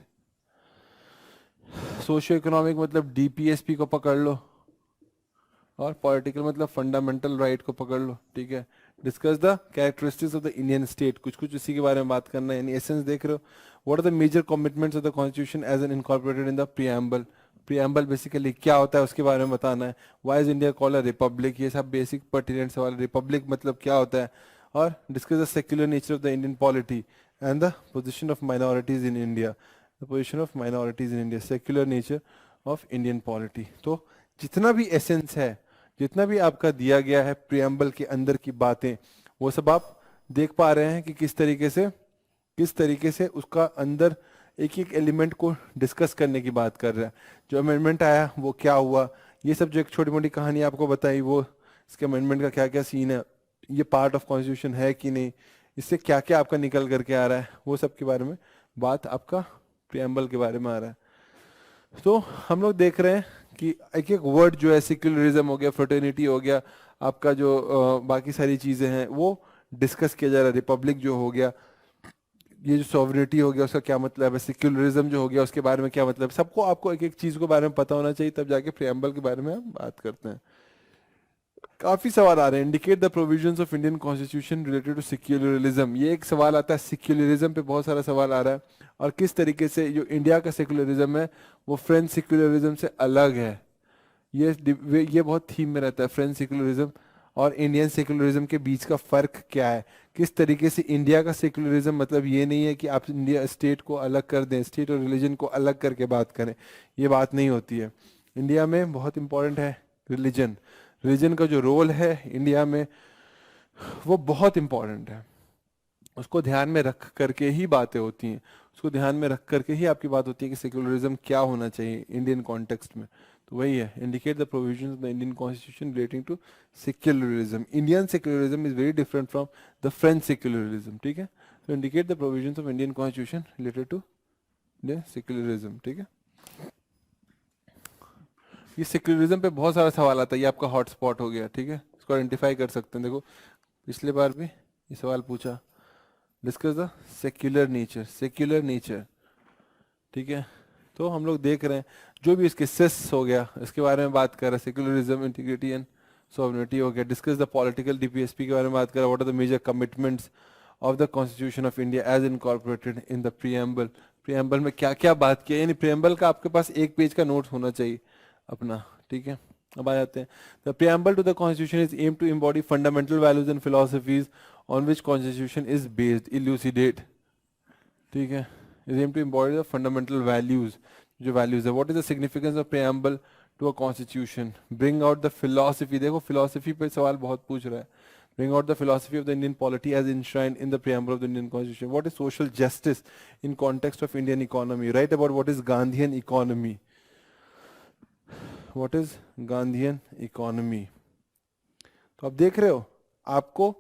Socio economic मतलब डीपीएसपी को पकड़ लो, और पॉलिटिकल मतलब फंडामेंटल राइट को पकड़ लो. ठीक है, discuss the characteristics of the Indian state, कुछ कुछ इसी के बारे में बात करना है, यानी एसेंस देख रहे हो. What are the major commitments of the constitution as an incorporated in the preamble. Preamble basically क्या होता है उसके बारे में बताना है, why is India called a republic, ये सब बेसिक पर्टिनेंट सवाल, रिपब्लिक मतलब क्या होता है, और discuss the secular nature of the Indian polity and the position of minorities in India, the position of minorities in India, secular nature of Indian polity. तो जितना भी एसेंस है, जितना भी आपका दिया गया है प्रियम्बल के अंदर की बातें, वो सब आप देख पा रहे हैं कि किस तरीके से उसका अंदर एक एक एलिमेंट को डिस्कस करने की बात कर रहा है। जो अमेंडमेंट आया वो क्या हुआ, ये सब जो एक छोटी मोटी कहानी आपको बताई, वो इसके अमेंडमेंट का क्या क्या सीन है, ये पार्ट ऑफ कॉन्स्टिट्यूशन है कि नहीं, इससे क्या क्या आपका निकल करके आ रहा है, वो सब के बारे में बात आपका प्रियम्बल के बारे में आ रहा है। तो हम लोग देख रहे हैं कि एक एक वर्ड जो है, सेक्युलरिज्म हो गया, फ्रेटर्निटी हो गया, आपका जो बाकी सारी चीजें हैं वो डिस्कस किया जा रहा है। रिपब्लिक जो हो गया, ये जो सॉवरेनिटी हो गया उसका क्या मतलब है, सेक्युलरिज्म जो हो गया उसके बारे में क्या मतलब है, सबको आपको एक एक चीज के बारे में पता होना चाहिए, तब जाके प्रियम्बल के बारे में हम बात करते हैं। काफी सवाल आ रहे हैं। Indicate the provisions of Indian constitution related to secularism, ये एक सवाल आता है। सेक्युलरिज्म पे बहुत सारा सवाल आ रहा है, और किस तरीके से जो इंडिया का सेक्युलरिज्म है वो फ्रेंच सेक्युलरिज्म से अलग है। ये बहुत थीम में रहता है, फ्रेंच सेक्युलरिज्म और इंडियन सेक्युलरिज्म के बीच का फर्क क्या है, किस तरीके से इंडिया का सेक्युलरिज्म मतलब ये नहीं है कि आप इंडिया स्टेट को अलग कर दें, स्टेट और रिलीजन को अलग करके बात करें, ये बात नहीं होती है। इंडिया में बहुत इंपॉर्टेंट है रिलीजन, रिलीजन का जो रोल है इंडिया में वो बहुत इंपॉर्टेंट है, उसको ध्यान में रख करके ही बातें होती हैं, उसको ध्यान में रख करके ही आपकी बात होती है कि सेक्युलरिज्म क्या होना चाहिए इंडियन कॉन्टेक्स्ट में। तो वही है, indicate the provisions of the Indian constitution relating to secularism. Indian secularism is very different from the French secularism, ठीक है। तो indicate the provisions of Indian constitution related to the secularism, ठीक है। ये सेक्युलरिज्म पे बहुत सारा सवाल आता है, ये आपका हॉटस्पॉट हो गया, ठीक है, इसको आइडेंटिफाई कर सकते हैं। देखो पिछले बार भी ये सवाल पूछा, डिस्कस द सेक्युलर नेचर, ठीक है। तो हम लोग देख रहे हैं जो भी इसके सेस हो गया इसके बारे में बात कर रहे हैं, सेक्युलरिज्म, इंटीग्रिटी एंड सॉवरेनिटी हो गया। डिस्कस द पॉलिटिकल डीपीएसपी के बारे में बात कर रहा है, what are the major commitments of the constitution of India as incorporated in the preamble, preamble में क्या क्या बात की है, यानी प्रीएम्बल का आपके पास एक पेज का नोट होना चाहिए अपना, ठीक है। अब आ जाते हैं, the preamble to the constitution is aim to embody fundamental values and philosophies on which constitution is based, elucidate, ठीक है, is aim to embody the fundamental values, जो वैल्यूज है। What is the significance of preamble to a constitution, bring out the philosophy, देखो फिलोसफी पे सवाल बहुत पूछ रहा है, bring out the philosophy of the Indian polity as enshrined in the preamble of the Indian constitution, what is social justice in context of Indian economy, right about what is Gandhian economy, what is Gandhian economy. तो आप देख रहे हो, आपको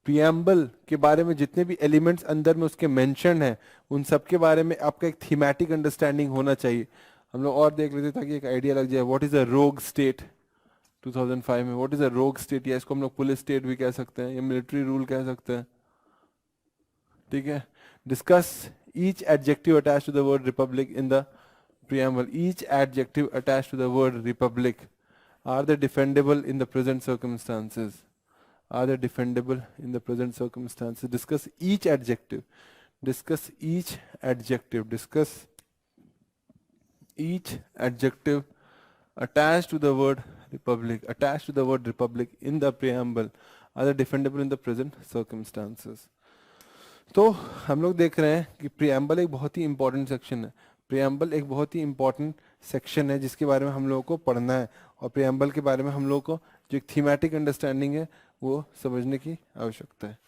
प्रियम्बल के बारे में जितने भी एलिमेंट्स अंदर में उसके मेंशन है उन सब के बारे में आपका एक थीमेटिक अंडरस्टैंडिंग होना चाहिए। हम लोग और देख लेते ताकि एक आइडिया लग जाए, व्हाट इज अ रोग स्टेट 2005 में, व्हाट इज अ रोग स्टेट, या इसको हम लोग पुलिस स्टेट भी कह सकते हैं या मिलिट्री रूल कह सकते हैं, ठीक है। Discuss each adjective attach to the word republic in the preamble, each adjective attached to the word republic, are they defendable in the present circumstances, are they defendable in the present circumstances, discuss each adjective, discuss each adjective, discuss each adjective attached to the word republic in the preamble, are they defendable in the present circumstances। तो हम लोग देख रहे हैं कि प्रियम्बल एक बहुत ही इंपॉर्टेंट सेक्शन है, प्रियम्बल एक बहुत ही इंपॉर्टेंट सेक्शन है जिसके बारे में हम लोगों को पढ़ना है, और प्रियम्बल के बारे में हम लोगों को जो एक थीमेटिक अंडरस्टैंडिंग है वो समझने की आवश्यकता है।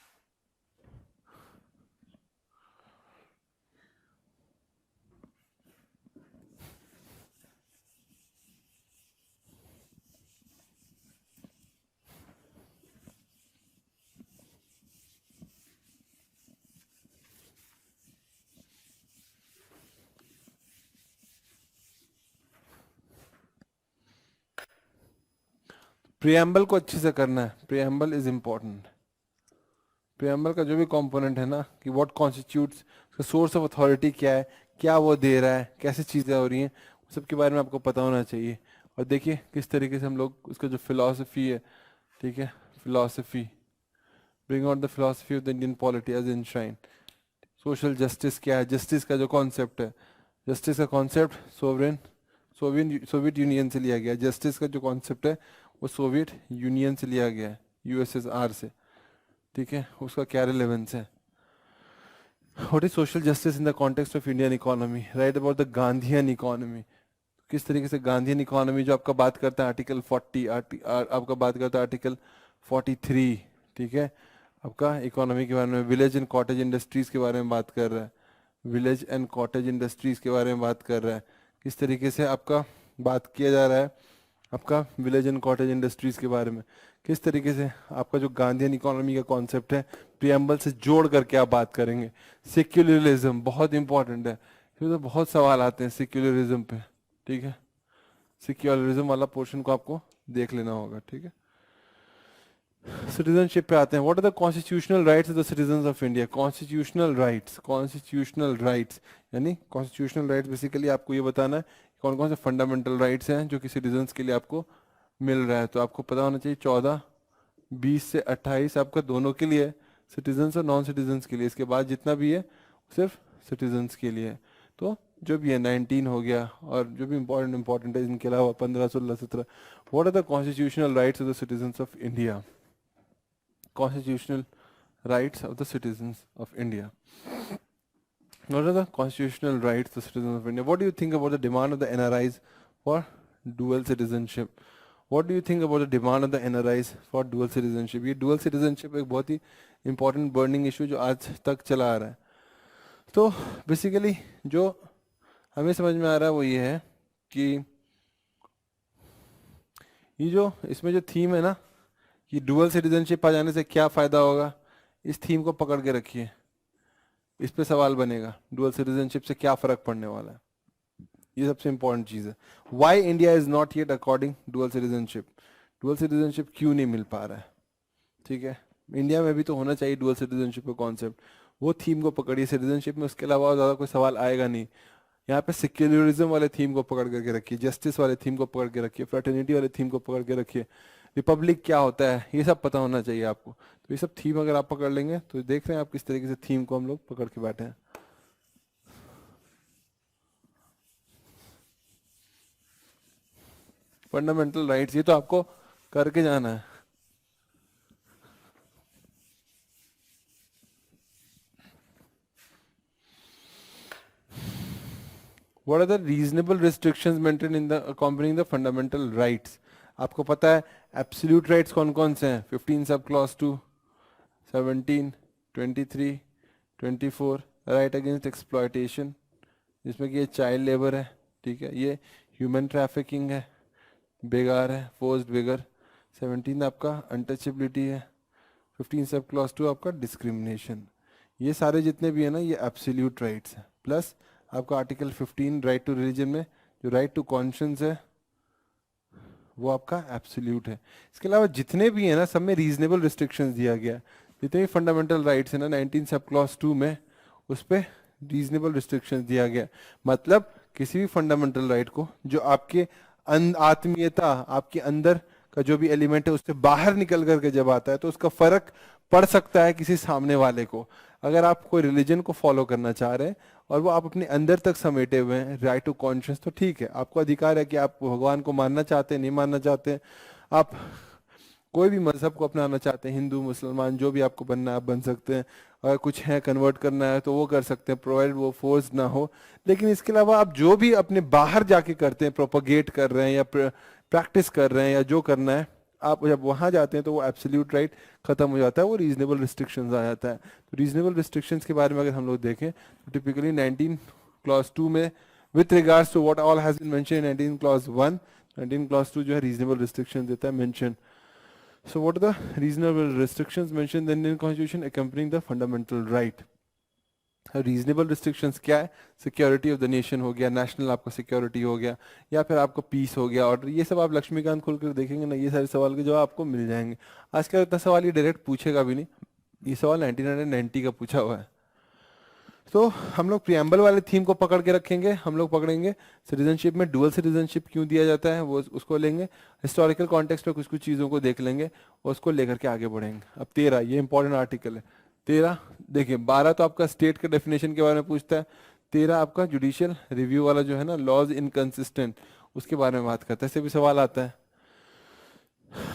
प्रियम्बल को अच्छे से करना है, प्रियम्बल इज इम्पोर्टेंट। प्रियम्बल का जो भी कंपोनेंट है ना, कि व्हाट कॉन्स्टिट्यूट्स, उसका सोर्स ऑफ अथॉरिटी क्या है, क्या वो दे रहा है, कैसे चीज़ें हो रही हैं, उस सब के बारे में आपको पता होना चाहिए। और देखिए किस तरीके से हम लोग उसका जो फिलॉसफी है, ठीक है, philosophy, bring out the philosophy of the Indian polity as enshrined। Social justice क्या है, जस्टिस का जो कॉन्सेप्ट है, जस्टिस का कॉन्सेप्ट सोवियत यूनियन से लिया गया। जस्टिस का जो कॉन्सेप्ट है वो सोवियत यूनियन से लिया गया है, यूएसएसआर से, ठीक है। उसका क्या रिलेवेंस है? What is social justice in the context of Indian economy? Right about the Gandhian economy. किस तरीके से गांधीयन इकोनॉमी जो आपका बात करता है आर्टिकल 40, आपका बात करता है आर्टिकल 43, ठीक है, आपका इकोनॉमी के बारे में, विलेज एंड कॉटेज इंडस्ट्रीज के बारे में बात कर रहा है, विलेज एंड कॉटेज इंडस्ट्रीज के बारे में बात कर रहा है। किस तरीके से आपका बात किया जा रहा है आपका विलेज एंड कॉटेज इंडस्ट्रीज के बारे में, किस तरीके से आपका जो गांधीयन इकोनॉमी का कॉन्सेप्ट है प्रियम्बल से जोड़ करके आप बात करेंगे। सेक्युलरिज्म बहुत इंपॉर्टेंट है, फिर तो बहुत सवाल आते हैं सेक्युलरिज्म पे, ठीक है। सेक्युलरिज्म वाला पोर्शन को आपको देख लेना होगा, ठीक है। सिटीजनशिप पे आते हैं। What are the constitutional rights of the citizens of India? Constitutional rights यानी कॉन्स्टिट्यूशनल राइट्स बेसिकली आपको ये बताना है कौन कौन से फंडामेंटल राइट्स हैं जो कि सिटीजन्स के लिए आपको मिल रहा है। तो आपको पता होना चाहिए 14, 20 से 28 आपका दोनों के लिए, सिटीजन्स और नॉन सिटीजन्स के लिए। इसके बाद जितना भी है सिर्फ सिटीजन्स के लिए है। तो जो भी है 19 हो गया, और जो भी इंपॉर्टेंट है इनके अलावा 15, 16, 17। What are the constitutional rights of the citizens of India? Constitutional rights of the citizens of India. What are the constitutional rights of the citizens of India? What do you think about the demand of the NRIs for dual citizenship? What do you think about the demand of the NRIs for dual citizenship? ये dual citizenship एक बहुत ही important burning issue जो आज तक चला आ रहा है। तो basically जो हमें समझ में आ रहा है वो ये है कि ये जो इसमें जो थीम है ना कि डुअल सिटीजनशिप आ जाने से क्या फ़ायदा होगा, इस थीम को पकड़ के रखिए। इस पे सवाल बनेगा डुअल सिटीजनशिप से क्या फ़र्क पड़ने वाला है, ये सबसे इंपॉर्टेंट चीज़ है। Why India is not yet according dual citizenship? Dual citizenship क्यों नहीं मिल पा रहा है, ठीक है। इंडिया में भी तो होना चाहिए डुअल सिटीजनशिप का कॉन्सेप्ट। वो थीम को पकड़िए सिटीजनशिप में, उसके अलावा ज़्यादा कोई सवाल आएगा नहीं। यहाँ पे सेक्युलरिज्म वाले थीम को पकड़ करके रखिए, जस्टिस वाले थीम को पकड़ के रखिए, फ्रेटर्निटी वाले थीम को पकड़ के रखिए, रिपब्लिक क्या होता है ये सब पता होना चाहिए आपको। तो ये सब थीम अगर आप पकड़ लेंगे तो देख रहे हैं आप किस तरीके से थीम को हम लोग पकड़ के बैठे हैं। फंडामेंटल राइट्स ये तो आपको करके जाना है। What are the reasonable restrictions maintained in the accompanying the fundamental rights? आपको पता है एब्सोल्यूट राइट्स कौन कौन से हैं? 15 सब क्लॉज 2, 17, 23, 24, राइट अगेंस्ट एक्सप्लॉयटेशन, जिसमें कि ये चाइल्ड लेबर है, ठीक है, ये ह्यूमन ट्रैफिकिंग है, बेगार है, फोर्स्ड बेगर। 17 आपका अनटचेबिलिटी है, 15 सब क्लॉज 2 आपका डिस्क्रिमिनेशन। ये सारे जितने भी है ना ये एब्सोल्यूट राइट्स हैं। प्लस आपका आर्टिकल 15 राइट टू रिलीजन में जो राइट टू कॉन्शियंस है वो आपका एब्सोल्यूट है। इसके अलावा जितने भी है ना सब में रीजनेबल रिस्ट्रिक्शंस दिया गया है। जितने भी फंडामेंटल राइट्स है ना 19 सब क्लॉज 2 में उस पर रीजनेबल रिस्ट्रिक्शंस दिया गया। मतलब किसी भी फंडामेंटल राइट को जो आपके आत्मीयता, आपके अंदर का जो भी एलिमेंट है उससे बाहर निकल करके जब आता है तो उसका फर्क पड़ सकता है किसी सामने वाले को। अगर आप कोई रिलीजन को फॉलो करना चाह रहे हैं और वो आप अपने अंदर तक समेटे हुए हैं, राइट टू कॉन्शियस, तो ठीक है, आपको अधिकार है कि आप भगवान को मानना चाहते हैं, नहीं मानना चाहते हैं, आप कोई भी मजहब को अपनाना चाहते हैं, हिंदू मुसलमान जो भी आपको बनना है आप बन सकते हैं। अगर कुछ है कन्वर्ट करना है तो वो कर सकते हैं, प्रोवाइड वो फोर्स ना हो। लेकिन इसके अलावा आप जो भी अपने बाहर जाके करते हैं, प्रोपोगेट कर रहे हैं या प्रैक्टिस कर रहे हैं या जो करना है, आप जब वहां जाते हैं तो वो एब्सोल्यूट राइट खत्म हो जाता है, वो रीजनेबल रिस्ट्रिक्शंस आ जाता है। तो रीजनेबल रिस्ट्रिक्शंस के बारे में अगर हम लोग देखें तो टिपिकली 19 क्लॉज 2 में with regards to what all has been mention 19 clause 1, 19 clause 2 जो है रीजनेबल रिस्ट्रिक्शन देता है mention. So what are the reasonable restrictions mentioned in the Indian Constitution accompanying the fundamental right? Reasonable restrictions क्या है? सिक्योरिटी ऑफ द नेशन हो गया, नेशनल आपका सिक्योरिटी हो गया, या फिर आपका पीस हो गया, और ये सब आप लक्ष्मीकांत खोलकर देखेंगे ना ये सारे सवाल के जवाब आपको मिल जाएंगे। आजकल इतना सवाल ये डायरेक्ट पूछेगा भी नहीं, ये सवाल 1990 का पूछा हुआ है। तो हम लोग प्रियम्बल वाले थीम को पकड़ के रखेंगे, हम लोग पकड़ेंगे सिटीजनशिप में डुअल सिटीजनशिप क्यों दिया जाता है वो उसको लेंगे, हिस्टोरिकल कॉन्टेक्स्ट में कुछ कुछ चीज़ों को देख लेंगे और उसको लेकर के आगे बढ़ेंगे। अब 13 ये इंपॉर्टेंट आर्टिकल है। 13 देखिए, 12 तो आपका स्टेट के डेफिनेशन के बारे में पूछता है, 13 आपका जुडिशियल रिव्यू वाला जो है ना, लॉज इनकंसिस्टेंट, उसके बारे में बात करते हैं, इससे भी सवाल आता है।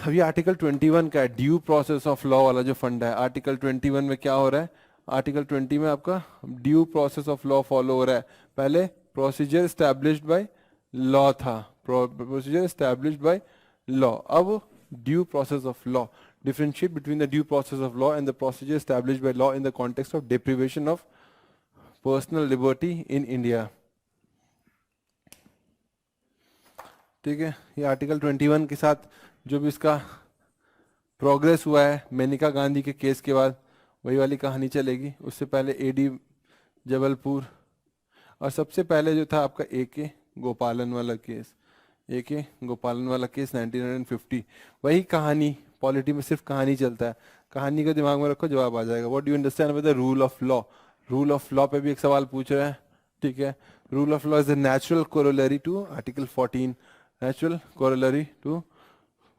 अभी आर्टिकल 21 का ड्यू प्रोसेस ऑफ लॉ वाला जो फंड है, आर्टिकल 21 में क्या हो रहा है, आर्टिकल 20 में आपका due process of law follow हो रहा है। पहले प्रोसीजर स्टैब्लिश्ड बाय लॉ था, प्रोसीजर स्टैब्लिश्ड बाय लॉ, अब due process of law, differentiate between the due process of law and the procedure established by law in the context of deprivation of personal liberty in India. ठीक है, ये आर्टिकल 21 के साथ जो भी इसका प्रोग्रेस हुआ है मेनका गांधी के केस के बाद, वही वाली कहानी चलेगी। उससे पहले एडी जबलपुर, और सबसे पहले जो था आपका ए.के. गोपालन वाला केस, ए.के. गोपालन वाला केस 1950। वही कहानी, पॉलिटी में सिर्फ कहानी चलता है, कहानी को दिमाग में रखो, जवाब आ जाएगा। What do you understand with the rule of law? Rule of law पे भी एक सवाल पूछ रहा है। ठीक है, rule of law is the natural corollary to article 14, natural corollary to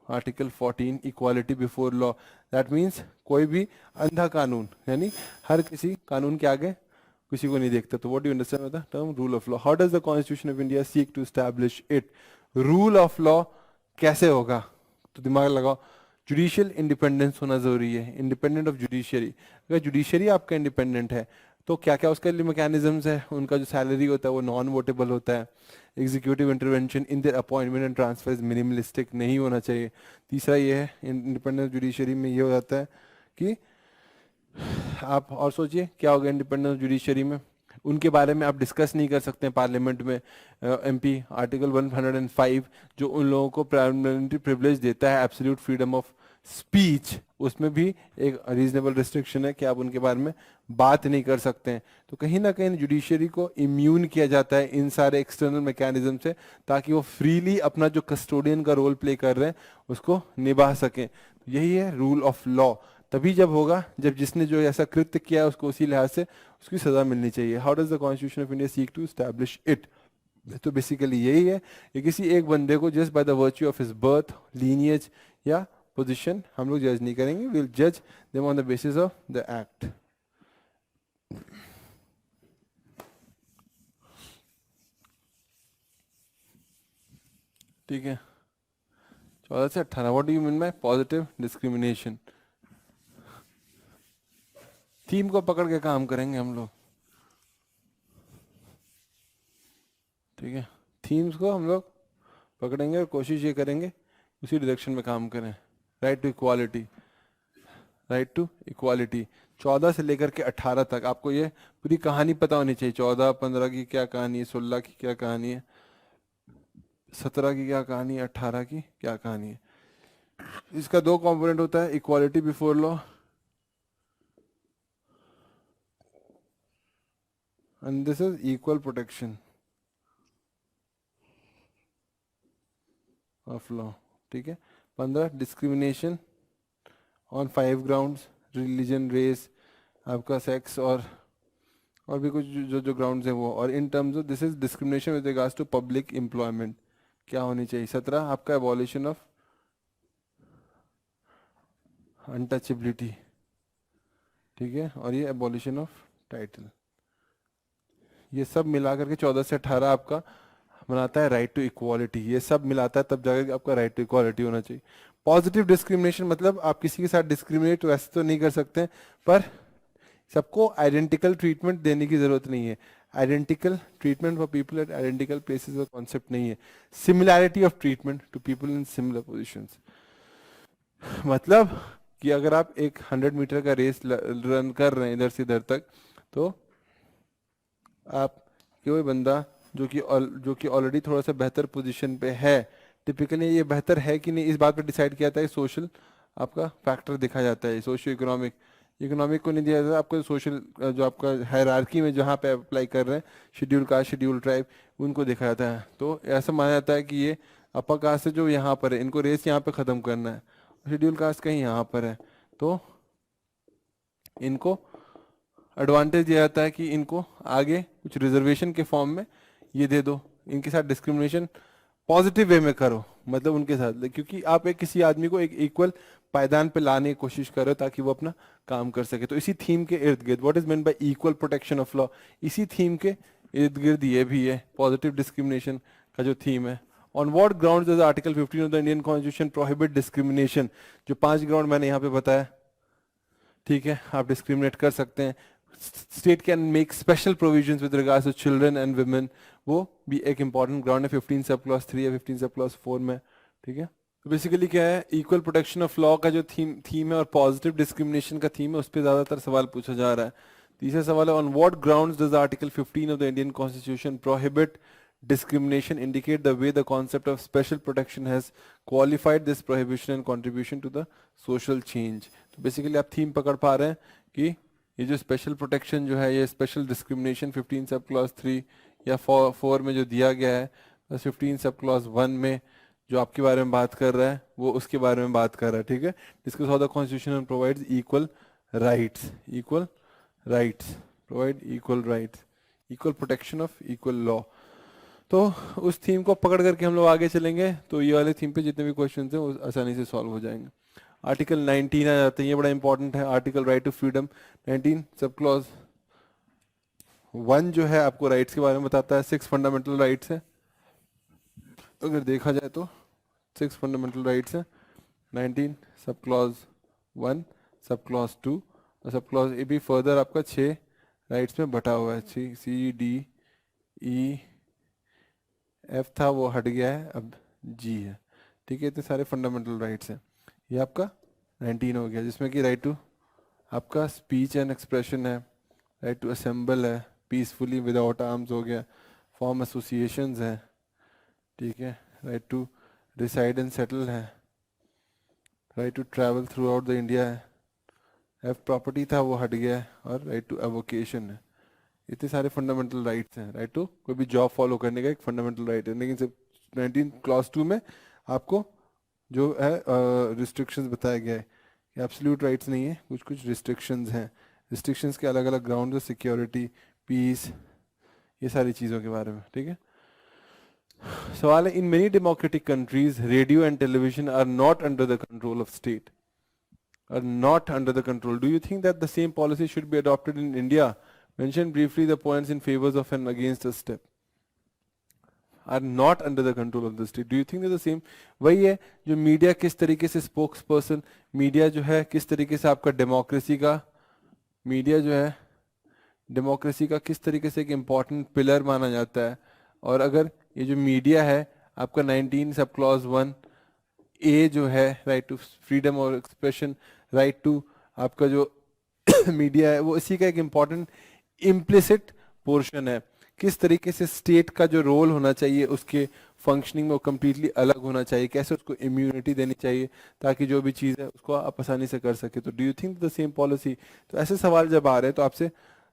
article 14, equality before law. That means कोई भी अंधा कानून, यानी हर किसी कानून के आगे किसी को नहीं देखता। तो what do you understand with the term rule of law? How does the constitution of India seek to establish it? Rule of law कैसे होगा? तो दिमाग लगाओ, जुडिशियल इंडिपेंडेंस होना जरूरी है, इंडिपेंडेंट ऑफ जुडिशियरी। अगर जुडिशियरी आपका इंडिपेंडेंट है तो क्या क्या उसके लिए मैकेनिज्म्स है? उनका जो सैलरी होता है वो नॉन वोटेबल होता है, executive intervention in their appointment and transfer is minimalistic, नहीं होना चाहिए। तीसरा ये है इंडिपेंडेंट जुडिशियरी में ये हो जाता है कि आप और सोचिए क्या होगा इंडिपेंडेंस जुडिशियरी में, उनके बारे में आप डिस्कस नहीं कर सकते हैं पार्लियामेंट में। एमपी आर्टिकल 105 जो उन लोगों को प्राइमरी प्रिविलेज देता है एब्सोल्यूट फ्रीडम ऑफ स्पीच, उसमें भी एक रीजनेबल रिस्ट्रिक्शन है कि आप उनके बारे में बात नहीं कर सकते हैं। तो कहीं ना कहीं जुडिशरी को इम्यून किया जाता है इन सारे एक्सटर्नल मैकेनिज्म से, ताकि वो फ्रीली अपना जो कस्टोडियन का रोल प्ले कर रहे हैं उसको निभा सकें। यही है रूल ऑफ लॉ। तभी जब होगा जब जिसने जो ऐसा कृत्य किया है उसको उसी लिहाज से उसकी सजा मिलनी चाहिए। How does the constitution of India seek to establish it? तो बेसिकली यही है कि किसी एक बंदे को just by the virtue of his birth, lineage या पोजीशन हम लोग जज नहीं करेंगे, विल जज them on the basis of the act. ठीक है, 14 से 18। What do you mean by positive discrimination? Theme को पकड़ के काम करेंगे हम लोग। ठीक है, थीम्स को हम लोग पकड़ेंगे और कोशिश ये करेंगे उसी डायरेक्शन में काम करें। Right to equality, right to equality 14 से लेकर के 18 तक आपको ये पूरी कहानी पता होनी चाहिए। 14, 15 की क्या कहानी है, 16 की क्या कहानी है, 17 की क्या कहानी है, 18 की क्या कहानी है। इसका दो कंपोनेंट होता है, equality before law and this is equal protection of law। ठीक है, 15 discrimination on 5 grounds, religion, race, आपका सेक्स और भी कुछ जो जो ग्राउंड्स हैं वो। और in terms of this is discrimination with regards to public employment क्या होनी चाहिए। 17 आपका एबॉलिशन ऑफ अनटचेबिलिटी। ठीक है, और ये एबॉलिशन ऑफ टाइटल। ये सब मिला करके 14 से 18 आपका बनाता है राइट टू इक्वालिटी। ये सब मिलाता है तब जाकर आपका राइट टू इक्वालिटी होना चाहिए। पॉजिटिव डिस्क्रिमिनेशन मतलब आप किसी के साथ डिस्क्रिमिनेट वैसे तो नहीं कर सकते, पर सबको आइडेंटिकल ट्रीटमेंट देने की जरूरत नहीं है। Identical treatment for people at identical places का कॉन्सेप्ट नहीं है। Similarity of treatment to people in similar positions. मतलब कि अगर आप एक 100 मीटर का रेस रन कर रहे हैं इधर से इधर तक, तो आप कोई बंदा जो कि ऑलरेडी थोड़ा सा बेहतर पोजीशन पे है, टिपिकली ये बेहतर है कि नहीं इस बात पे डिसाइड किया जाता है, सोशल आपका फैक्टर देखा जाता है, सोशियो इकोनॉमिक को नहीं दिया जाता, आपको सोशल जो आपका हायरार्की में जहाँ पे अप्लाई कर रहे हैं, शेड्यूल कास्ट, शेड्यूल ट्राइब, उनको देखा जाता है। तो ऐसा माना जाता है कि ये अपर कास्ट से जो यहाँ पर है इनको रेस यहाँ पे ख़त्म करना है, शेड्यूल कास्ट कहीं यहाँ पर है, तो इनको एडवांटेज दिया जाता है कि इनको आगे कुछ रिजर्वेशन के फॉर्म में ये दे दो, इनके साथ डिस्क्रिमिनेशन पॉजिटिव वे में करो, मतलब उनके साथ, क्योंकि आप एक किसी आदमी को एक इक्वल पायदान पे लाने की कोशिश कर रहे हो ताकि वो अपना काम कर सके। तो इसी थीम के इर्द गिर्द what is meant y equal protection of law, इसी थीम के इर्द गिर्द ये भी है, पॉजिटिव डिस्क्रिमिनेशन का जो थीम है on what grounds does article 15 of the Indian constitution prohibit discrimination? जो 5 ग्राउंड मैंने यहाँ पे बताया, ठीक है, आप डिस्क्रिमिनेट कर सकते हैं. State can make special provisions with regards to children and women, वो भी एक इंपॉर्टेंट ग्राउंड है 15 सब क्लॉज 3 या 15 सब क्लॉज 4 में. ठीक है, तो बेसिकली क्या है, इक्वल प्रोटेक्शन ऑफ लॉ का जो थीम है और पॉजिटिव डिस्क्रिमिनेशन का थीम है, उस पर ज्यादातर सवाल पूछा जा रहा है. तीसरा सवाल है, on what grounds does article 15 of the Indian constitution prohibit discrimination, indicate the way the concept of special protection has qualified this prohibition and contribution to the social change. तो बेसिकली आप थीम पकड़ पा रहे हैं कि ये जो स्पेशल प्रोटेक्शन जो है, ये स्पेशल डिस्क्रिमिनेशन 15 सब क्लॉज 3 या 4 में जो दिया गया है, बस 15 सब क्लॉज 1 में जो आपके बारे में बात कर रहा है वो उसके बारे में बात कर रहा है. ठीक है, discuss how the constitution provides equal rights, provide equal rights, equal protection of equal law. तो उस थीम को पकड़ करके हम लोग आगे चलेंगे, तो ये वाले थीम पे जितने भी क्वेश्चन हैं वो आसानी से सॉल्व हो जाएंगे. आर्टिकल 19 आ जाते हैं, ये बड़ा इंपॉर्टेंट है. आर्टिकल राइट टू फ्रीडम 19 सब क्लॉज 1 जो है आपको राइट्स के बारे में बताता है. 6 फंडामेंटल राइट्स है, अगर देखा जाए तो 6 फंडामेंटल राइट्स है. 19 सब क्लॉज 1, सब क्लॉज 2 और सब क्लॉज ए भी फर्दर आपका 6 राइट्स में बटा हुआ है. सी डी ई एफ था वो हट गया है, अब जी है. ठीक है, इतने सारे फंडामेंटल राइट्स हैं. ये आपका 19 हो गया, जिसमें कि राइट टू आपका स्पीच एंड एक्सप्रेशन है, राइट टू असेंबल है पीसफुली विदाउट आर्म्स हो गया, फॉर्म एसोसिएशंस है. ठीक है, right to reside and settle है, right to travel throughout the India है. एफ प्रॉपर्टी था वो हट गया है, और राइट टू एवोकेशन है. इतने सारे फंडामेंटल राइट्स हैं. राइट टू कोई भी जॉब फॉलो करने का एक फंडामेंटल राइट है. लेकिन सिर्फ 19 क्लॉज 2 में आपको जो है रिस्ट्रिक्शंस बताया गया है कि एब्सोल्यूट राइट्स नहीं है, कुछ कुछ रिस्ट्रिक्शंस हैं. रिस्ट्रिक्शंस के अलग अलग ग्राउंड है, सिक्योरिटी, पीस, ये सारी चीज़ों के बारे में. ठीक है, सवाल है, in many democratic countries radio and television are not under the control of state, are not under the control. Do you think that the same policy should be adopted in India? Mention briefly the points in favors of and against a step. Are not under the control of the state. Do you think they're the same? वही है जो मीडिया किस तरीके से स्पोक्स पर्सन, मीडिया जो है किस तरीके से आपका डेमोक्रेसी का, मीडिया जो है डेमोक्रेसी का किस तरीके से एक इम्पॉर्टेंट पिलर माना जाता है. और अगर ये जो मीडिया है आपका 19 सब क्लॉज 1 ए जो है, राइट टू फ्रीडम और एक्सप्रेशन, राइट टू आपका जो मीडिया है वो इसी का एक इम्पॉर्टेंट इम्प्लिसिट पोर्शन है. किस तरीके से स्टेट का जो रोल होना चाहिए उसके फंक्शनिंग में वो कम्प्लीटली अलग होना चाहिए, कैसे उसको इम्यूनिटी देनी चाहिए ताकि जो भी चीज़ है उसको आप आसानी से कर सके. तो do you think the same policy? तो ऐसे सवाल जब आ रहे हैं तो आपसे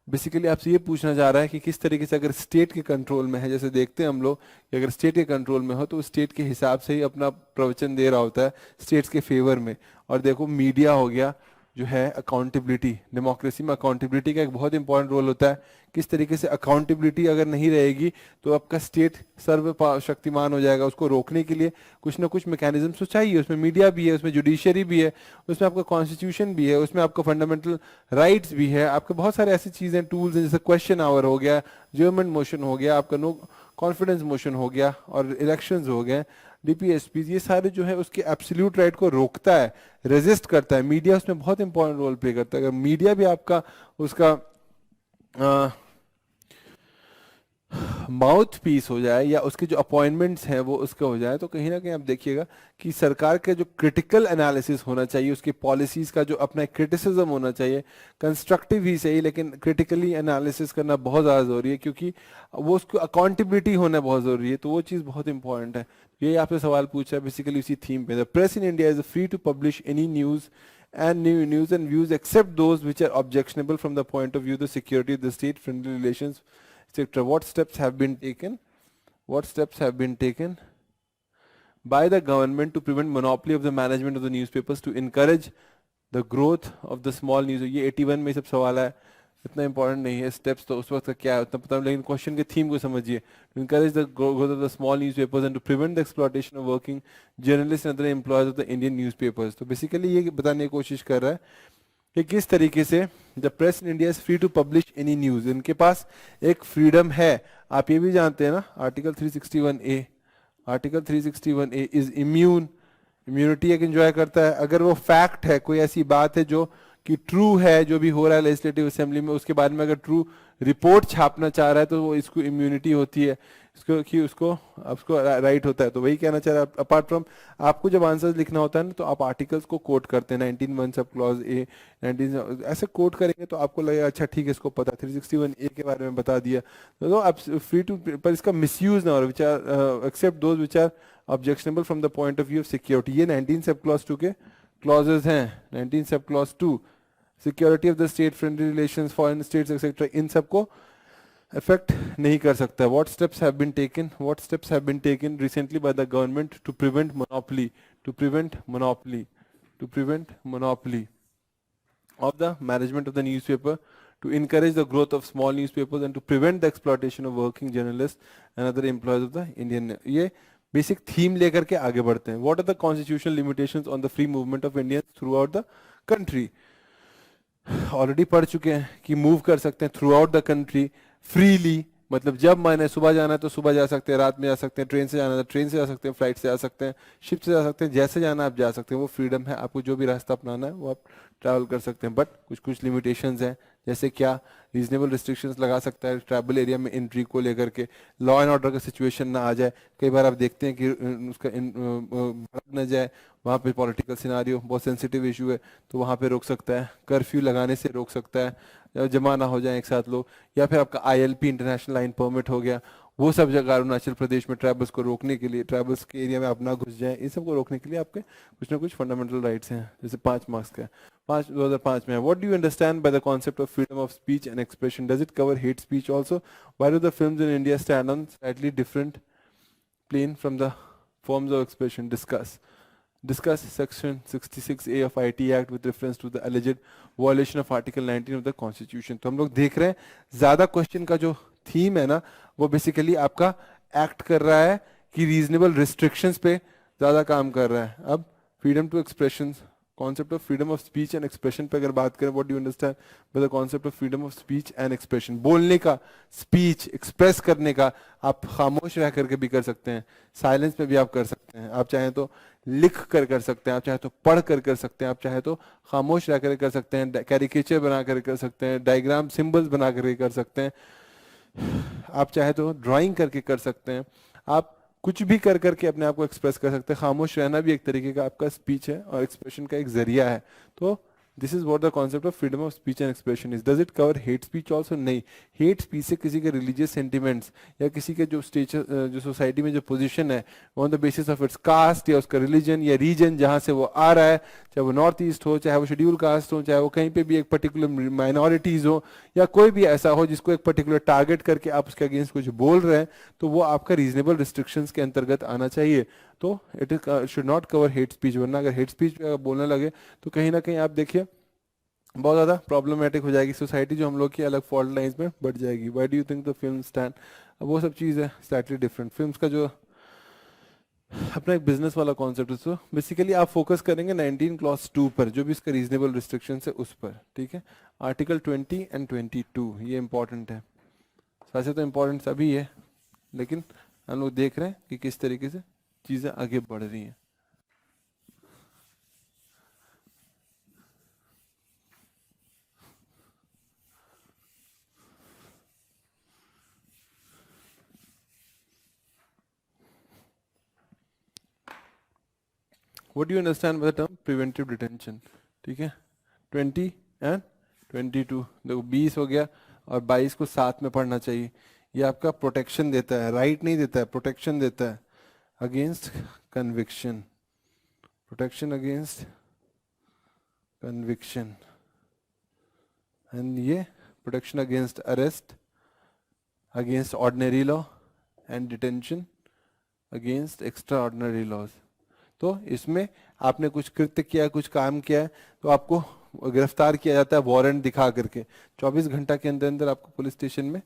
बेसिकली आपसे ये पूछना जा रहा है कि किस तरीके से अगर स्टेट के कंट्रोल में है, जैसे देखते हैं हम लोग कि अगर स्टेट के कंट्रोल में हो तो स्टेट के हिसाब से ही अपना प्रवचन दे रहा होता है स्टेट्स के फेवर में. और देखो मीडिया हो गया जो है अकाउंटेबिलिटी, डेमोक्रेसी में अकाउंटेबिलिटी का एक बहुत इंपॉर्टेंट रोल होता है. किस तरीके से अकाउंटेबिलिटी अगर नहीं रहेगी तो आपका स्टेट सर्व शक्तिमान हो जाएगा. उसको रोकने के लिए कुछ ना कुछ मैकेनिज्म तो चाहिए. उसमें मीडिया भी है, उसमें जुडिशरी भी है, उसमें आपका कॉन्स्टिट्यूशन भी है, उसमें आपका फंडामेंटल राइट्स भी है, आपके बहुत सारे ऐसी चीज़ें टूल्स हैं जैसे क्वेश्चन आवर हो गया, जजमेंट मोशन हो गया, आपका नो कॉन्फिडेंस मोशन हो गया और इलेक्शंस हो गए, डीपीएसपी, ये सारे जो है उसके एब्सोल्यूट राइट को रोकता है, रेजिस्ट करता है. मीडिया उसमें बहुत इंपॉर्टेंट रोल प्ले करता है. अगर मीडिया भी आपका उसका माउथ पीस हो जाए या उसके जो अपॉइंटमेंट्स हैं वो उसका हो जाए, तो कहीं ना कहीं आप देखिएगा कि सरकार का जो क्रिटिकल एनालिसिस होना चाहिए, उसकी पॉलिसीज़ का जो अपना क्रिटिसिज्म होना चाहिए, कंस्ट्रक्टिव ही सही लेकिन क्रिटिकली एनालिसिस करना बहुत ज़्यादा ज़रूरी है, क्योंकि वो उसको अकाउंटेबिलिटी होना बहुत ज़रूरी है. तो वो चीज़ बहुत इंपॉर्टेंट है. ये आपसे सवाल पूछा है बेसिकली उसी थीम पे. The press in India is free to publish any news and new news and views except those which are objectionable from the point of view the security of the state, friendly relations, etc. What steps have been taken? What steps have been taken by the government to prevent monopoly of the management of the newspapers, to encourage the growth of the small news? ये 81 में सब सवाल है, इतना इंपॉर्टेंट नहीं है. स्टेप्स तो उस वक्त का क्या है उतना पता नहीं, लेकिन क्वेश्चन के थीम को समझिए. To encourage the growth of the small newspapers and to prevent the exploitation of working journalists and other employees of the Indian newspapers. तो बेसिकली ये बताने की कोशिश कर रहा है कि किस तरीके से the press in India is free to publish any news. इनके पास एक फ्रीडम है, आप ये भी जानते हैं ना, article 361A, article 361A is immune, immunity एक एंजॉय करता है अगर वो फैक्ट है, कोई ऐसी बात है जो कि ट्रू है, जो भी हो रहा है लेजिस्लेटिव असेंबली में, उसके बारे में अगर ट्रू रिपोर्ट छापना चाह रहा है तो वो इसको इम्यूनिटी होती है, इसको कि उसको राइट होता है। तो वही कहना चाह रहा है। अपार्ट फ्रॉम, आपको जब आंसर्स लिखना होता है ना तो आप आर्टिकल्स को कोट करते हैं, 19(1) सब क्लॉज ए, 19 ऐसे कोट करेंगे तो आपको लगेगा अच्छा ठीक है इसको पता, 361A के बारे में बता दिया। तो आप फ्री टू, पर इसका मिसयूज ना हो, which are except those which are objectionable from the point of view of security. ये 19 सब क्लॉज 2 के क्लॉजेज हैं। 19 सब clause 2, security of the state, friendly relations, foreign states etcetera, इन सबको affect नहीं कर सकता। What steps have been taken? What steps have been taken recently by the government to prevent monopoly, to prevent monopoly, to prevent monopoly of the management of the newspaper, to encourage the growth of small newspapers and to prevent the exploitation of working journalists and other employees of the Indian। ये बेसिक थीम लेकर के आगे बढ़ते हैं। What are the constitutional limitations on the free movement of Indians throughout the country? Already पढ़ चुके हैं कि मूव कर सकते हैं through out the country freely, मतलब जब मैंने सुबह जाना है तो सुबह जा सकते हैं, रात में जा सकते हैं, ट्रेन से जाना है तो ट्रेन से जा सकते हैं, फ्लाइट से जा सकते हैं, शिप से जा सकते हैं, जैसे जाना आप जा सकते हैं, वो फ्रीडम है। आपको जो भी रास्ता अपनाना है वो आप ट्रैवल कर सकते हैं। बट कुछ कुछ लिमिटेशंस हैं, जैसे क्या रीजनेबल रिस्ट्रिक्शंस लगा सकता है ट्रैवल एरिया में एंट्री को लेकर के, लॉ एंड ऑर्डर का सिचुएशन ना आ जाए। कई बार आप देखते हैं कि उसका भड़क न जाए, वहाँ पे पॉलिटिकल सिनारियो बहुत सेंसिटिव इशू है तो वहाँ पे रोक सकता है, कर्फ्यू लगाने से रोक सकता है, या जमा ना हो जाए एक साथ लोग, या फिर आपका ILP इंटरनेशनल लाइन परमिट हो गया, वो सब जगह अरुणाचल प्रदेश में ट्रैवल्स को रोकने के लिए, ट्रैवल्स के एरिया में आप ना घुस जाए, इन सबको रोकने के लिए आपके कुछ ना कुछ फंडामेंटल राइट्स हैं। जैसे 5 मार्क्स का 2005 में है, what do you understand by the concept of freedom of speech and expression, does it cover hate speech also, why do the films in India stand on slightly different plane from the forms of expression? Discuss section 66A of IT Act with reference to the alleged violation of Article 19 of the Constitution। तो हम लोग देख रहे हैं ज्यादा क्वेश्चन का जो थीम है ना वो बेसिकली आपका एक्ट कर रहा है कि रीजनेबल रिस्ट्रिक्शंस पे ज्यादा काम कर रहा है। अब freedom to expression, concept of freedom of speech and expression पे अगर बात करें, what do you understand by the concept of freedom of speech and expression? बोलने का, स्पीच एक्सप्रेस करने का, आप खामोश रह करके भी कर सकते हैं, साइलेंस में भी आप कर सकते हैं, आप चाहें तो लिख कर सकते हैं, आप चाहे तो पढ़ कर सकते हैं, आप चाहे तो खामोश रह कर सकते हैं, कैरिकेचर बना कर सकते हैं, डायग्राम सिंबल्स बना कर सकते हैं, आप चाहे तो ड्राइंग करके कर सकते हैं, आप कुछ भी कर करके अपने आप को एक्सप्रेस कर सकते हैं। खामोश रहना भी एक तरीके का आपका स्पीच है और एक्सप्रेशन का एक जरिया है। तो this is what the concept of freedom of speech and expression is. Does it cover hate speech also? नहीं। हेट स्पीच से किसी के रिलीजियस सेंटिमेंट्स या किसी के जो स्टेचर, जो सोसाइटी में जो पोजीशन है on the basis of its caste या उसका रिलीजन या रीजन जहाँ से वो आ रहा है, चाहे वो नॉर्थ ईस्ट हो, चाहे वो शेड्यूल कास्ट हो, चाहे वो कहीं पे भी एक पर्टिकुलर माइनॉरिटीज हो, या कोई भी ऐसा हो जिसको एक पर्टिकुलर टारगेट करके आप उसके अगेंस्ट कुछ बोल रहे हैं, तो वो आपका रीजनेबल रिस्ट्रिक्शंस के अंतर्गत आना चाहिए। तो it is should not cover hate speech, वरना अगर हेट स्पीच बोलने लगे तो कहीं ना कहीं आप देखिए बहुत ज़्यादा प्रॉब्लमेटिक हो जाएगी सोसाइटी, जो हम लोग की अलग फॉल्ट लाइंस में बढ़ जाएगी। Why do you think the film stand? अब वो सब चीज़ है स्लाइटली डिफरेंट। फिल्म्स का जो अपना एक बिजनेस वाला कॉन्सेप्ट है, तो बेसिकली आप फोकस करेंगे 19 क्लॉज 2 पर, जो भी इसका रीजनेबल रिस्ट्रिक्शन है उस पर, ठीक है। आर्टिकल 20 एंड 22 ये इंपॉर्टेंट है, वैसे तो इम्पोर्टेंट सभी है, लेकिन हम लोग देख रहे हैं कि किस तरीके से चीज़ें आगे बढ़ रही हैं। What do you understand by the term preventive detention? ठीक है, 20 एंड 22, देखो 20 हो गया और 22 को साथ में पढ़ना चाहिए। ये आपका प्रोटेक्शन देता है, राइट नहीं देता है, प्रोटेक्शन देता है against conviction, protection against conviction, and ये protection against arrest, against ordinary law and detention against extraordinary laws. तो इसमें आपने कुछ कृत्य किया, कुछ काम किया है, तो आपको गिरफ्तार किया जाता है वारंट दिखा करके। 24 घंटा के अंदर अंदर आपको पुलिस स्टेशन में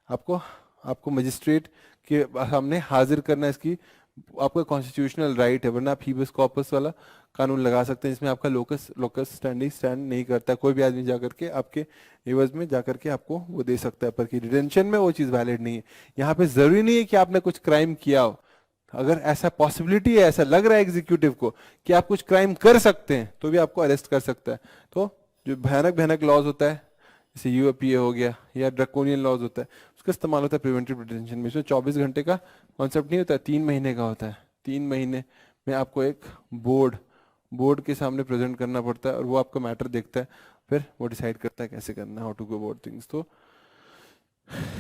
आपको मजिस्ट्रेट के सामने हाजिर करना, इसकी आपका कॉन्स्टिट्यूशनल राइट है, वरना आप हीबस कॉर्पस वाला कानून लगा सकते हैं, जिसमें आपका लोकस स्टैंड नहीं करता। कोई भी आदमी जाकर के आपके एवज में जाकर के आपको वो दे सकता है, पर कि डिटेंशन में वो चीज़ वैलिड नहीं है। यहाँ पे जरूरी नहीं है कि आपने कुछ क्राइम किया हो, अगर ऐसा पॉसिबिलिटी है, ऐसा लग रहा है एग्जीक्यूटिव को कि आप कुछ क्राइम कर सकते हैं, तो भी आपको अरेस्ट कर सकता है। तो जो भयानक भयानक लॉज होता है, जैसे यूएपीए हो गया या ड्रैकोनियन लॉज होता है, उसका इस्तेमाल होता है प्रिवेंटिव डिटेंशन में। इसमें 24 घंटे का कॉन्सेप्ट नहीं होता है, 3 महीने का होता है। 3 महीने में आपको एक बोर्ड के सामने प्रेजेंट करना पड़ता है, और वो आपका मैटर देखता है, फिर वो डिसाइड करता है कैसे करना है, how to go about things. तो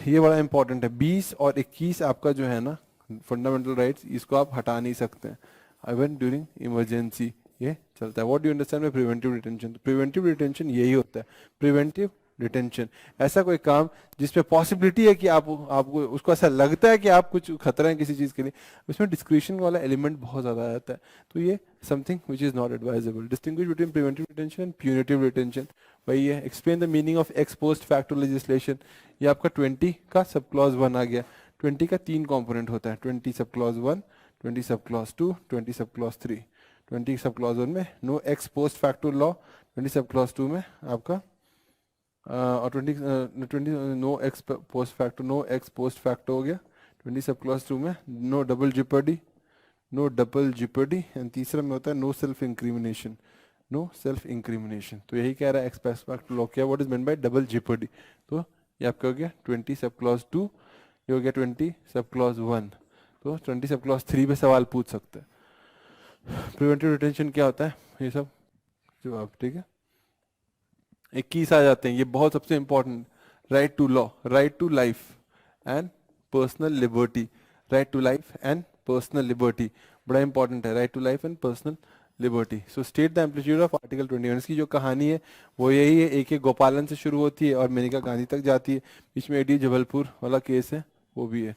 ये बड़ा इंपॉर्टेंट है। 20 और 21 आपका जो है ना फंडामेंटल राइट्स, इसको आप हटा नहीं सकते हैं, इवन ड्यूरिंग इमरजेंसी ये चलता है। What do you understand bye preventive detention? Preventive detention यही होता है, प्रिवेंटिव डिटेंशन, ऐसा कोई काम जिसमें पॉसिबिलिटी है कि आपको उसको ऐसा लगता है कि आप कुछ खतरा है किसी चीज़ के लिए, उसमें डिस्क्रिशन वाला एलिमेंट बहुत ज़्यादा आ जाता है। तो ये something which is not advisable. Distinguish between preventive detention and punitive detention, वही है। Explain the meaning of x post facto legislation, ये आपका 20 का सब क्लॉज 1 आ गया। 20 का 3 कंपोनेंट होता है, 20 sub clause 1, 20 sub clause 2, 20 sub clause 3। 20 sub clause 1 में no ex post facto law, 20 sub clause 2 में आपका और 20 नो एक्स पोस्ट फैक्टो हो गया। 20 सब क्लॉज 2 में नो डबल जिपर्डी, एंड तीसरा में होता है नो सेल्फ इंक्रिमिनेशन। तो यही कह रहा है एक्स पोस्ट फैक्टो लॉ क्या, what is meant by double jeopardy. तो ये आपका हो गया 20 सब क्लॉज 2, ये हो गया 20 सब क्लॉज 1। तो 20 सब क्लॉज 3 पे सवाल पूछ सकते हैं। प्रिवेंटिव डिटेंशन क्या होता है, ये सब जवाब, ठीक है। 21 आ जाते हैं, ये बहुत सबसे important, right to law, right to life and personal liberty. Right to life and personal liberty बड़ा इंपॉर्टेंट है, right to life and personal liberty. So state the amplitude of article 21। इसकी जो कहानी है वो यही है, एक गोपालन से शुरू होती है और मेनका गांधी तक जाती है, बीच में एडी जबलपुर वाला केस है वो भी है।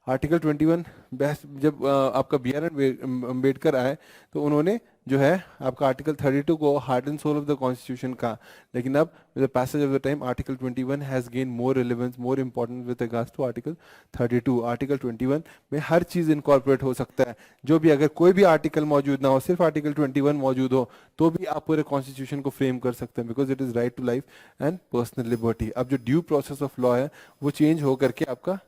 आर्टिकल 21 बेस्ट, जब आपका बी.आर. अम्बेडकर आए तो उन्होंने जो है आपका आर्टिकल 32 को heart and soul of the constitution कहा, लेकिन अब with the passage of the time article 21 has gain more relevance, more importance with regards to article 32। Article 21 में हर चीज़ इनकॉर्पोरेट हो सकता है, जो भी, अगर कोई भी आर्टिकल मौजूद ना हो, सिर्फ आर्टिकल 21 मौजूद हो, तो भी आप पूरे कॉन्स्टिट्यूशन को फ्रेम कर सकते हैं, because it is right to life and personal liberty. अब जो ड्यू प्रोसेस ऑफ लॉ है वो चेंज हो करके आपका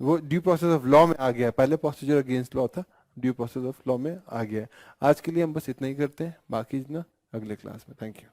वो ड्यू प्रोसेस ऑफ लॉ में आ गया है। पहले प्रोसीजर अगेंस्ट लॉ था, ड्यू प्रोसेस ऑफ लॉ में आ गया है। आज के लिए हम बस इतना ही करते हैं, बाकी इतना अगले क्लास में। Thank you.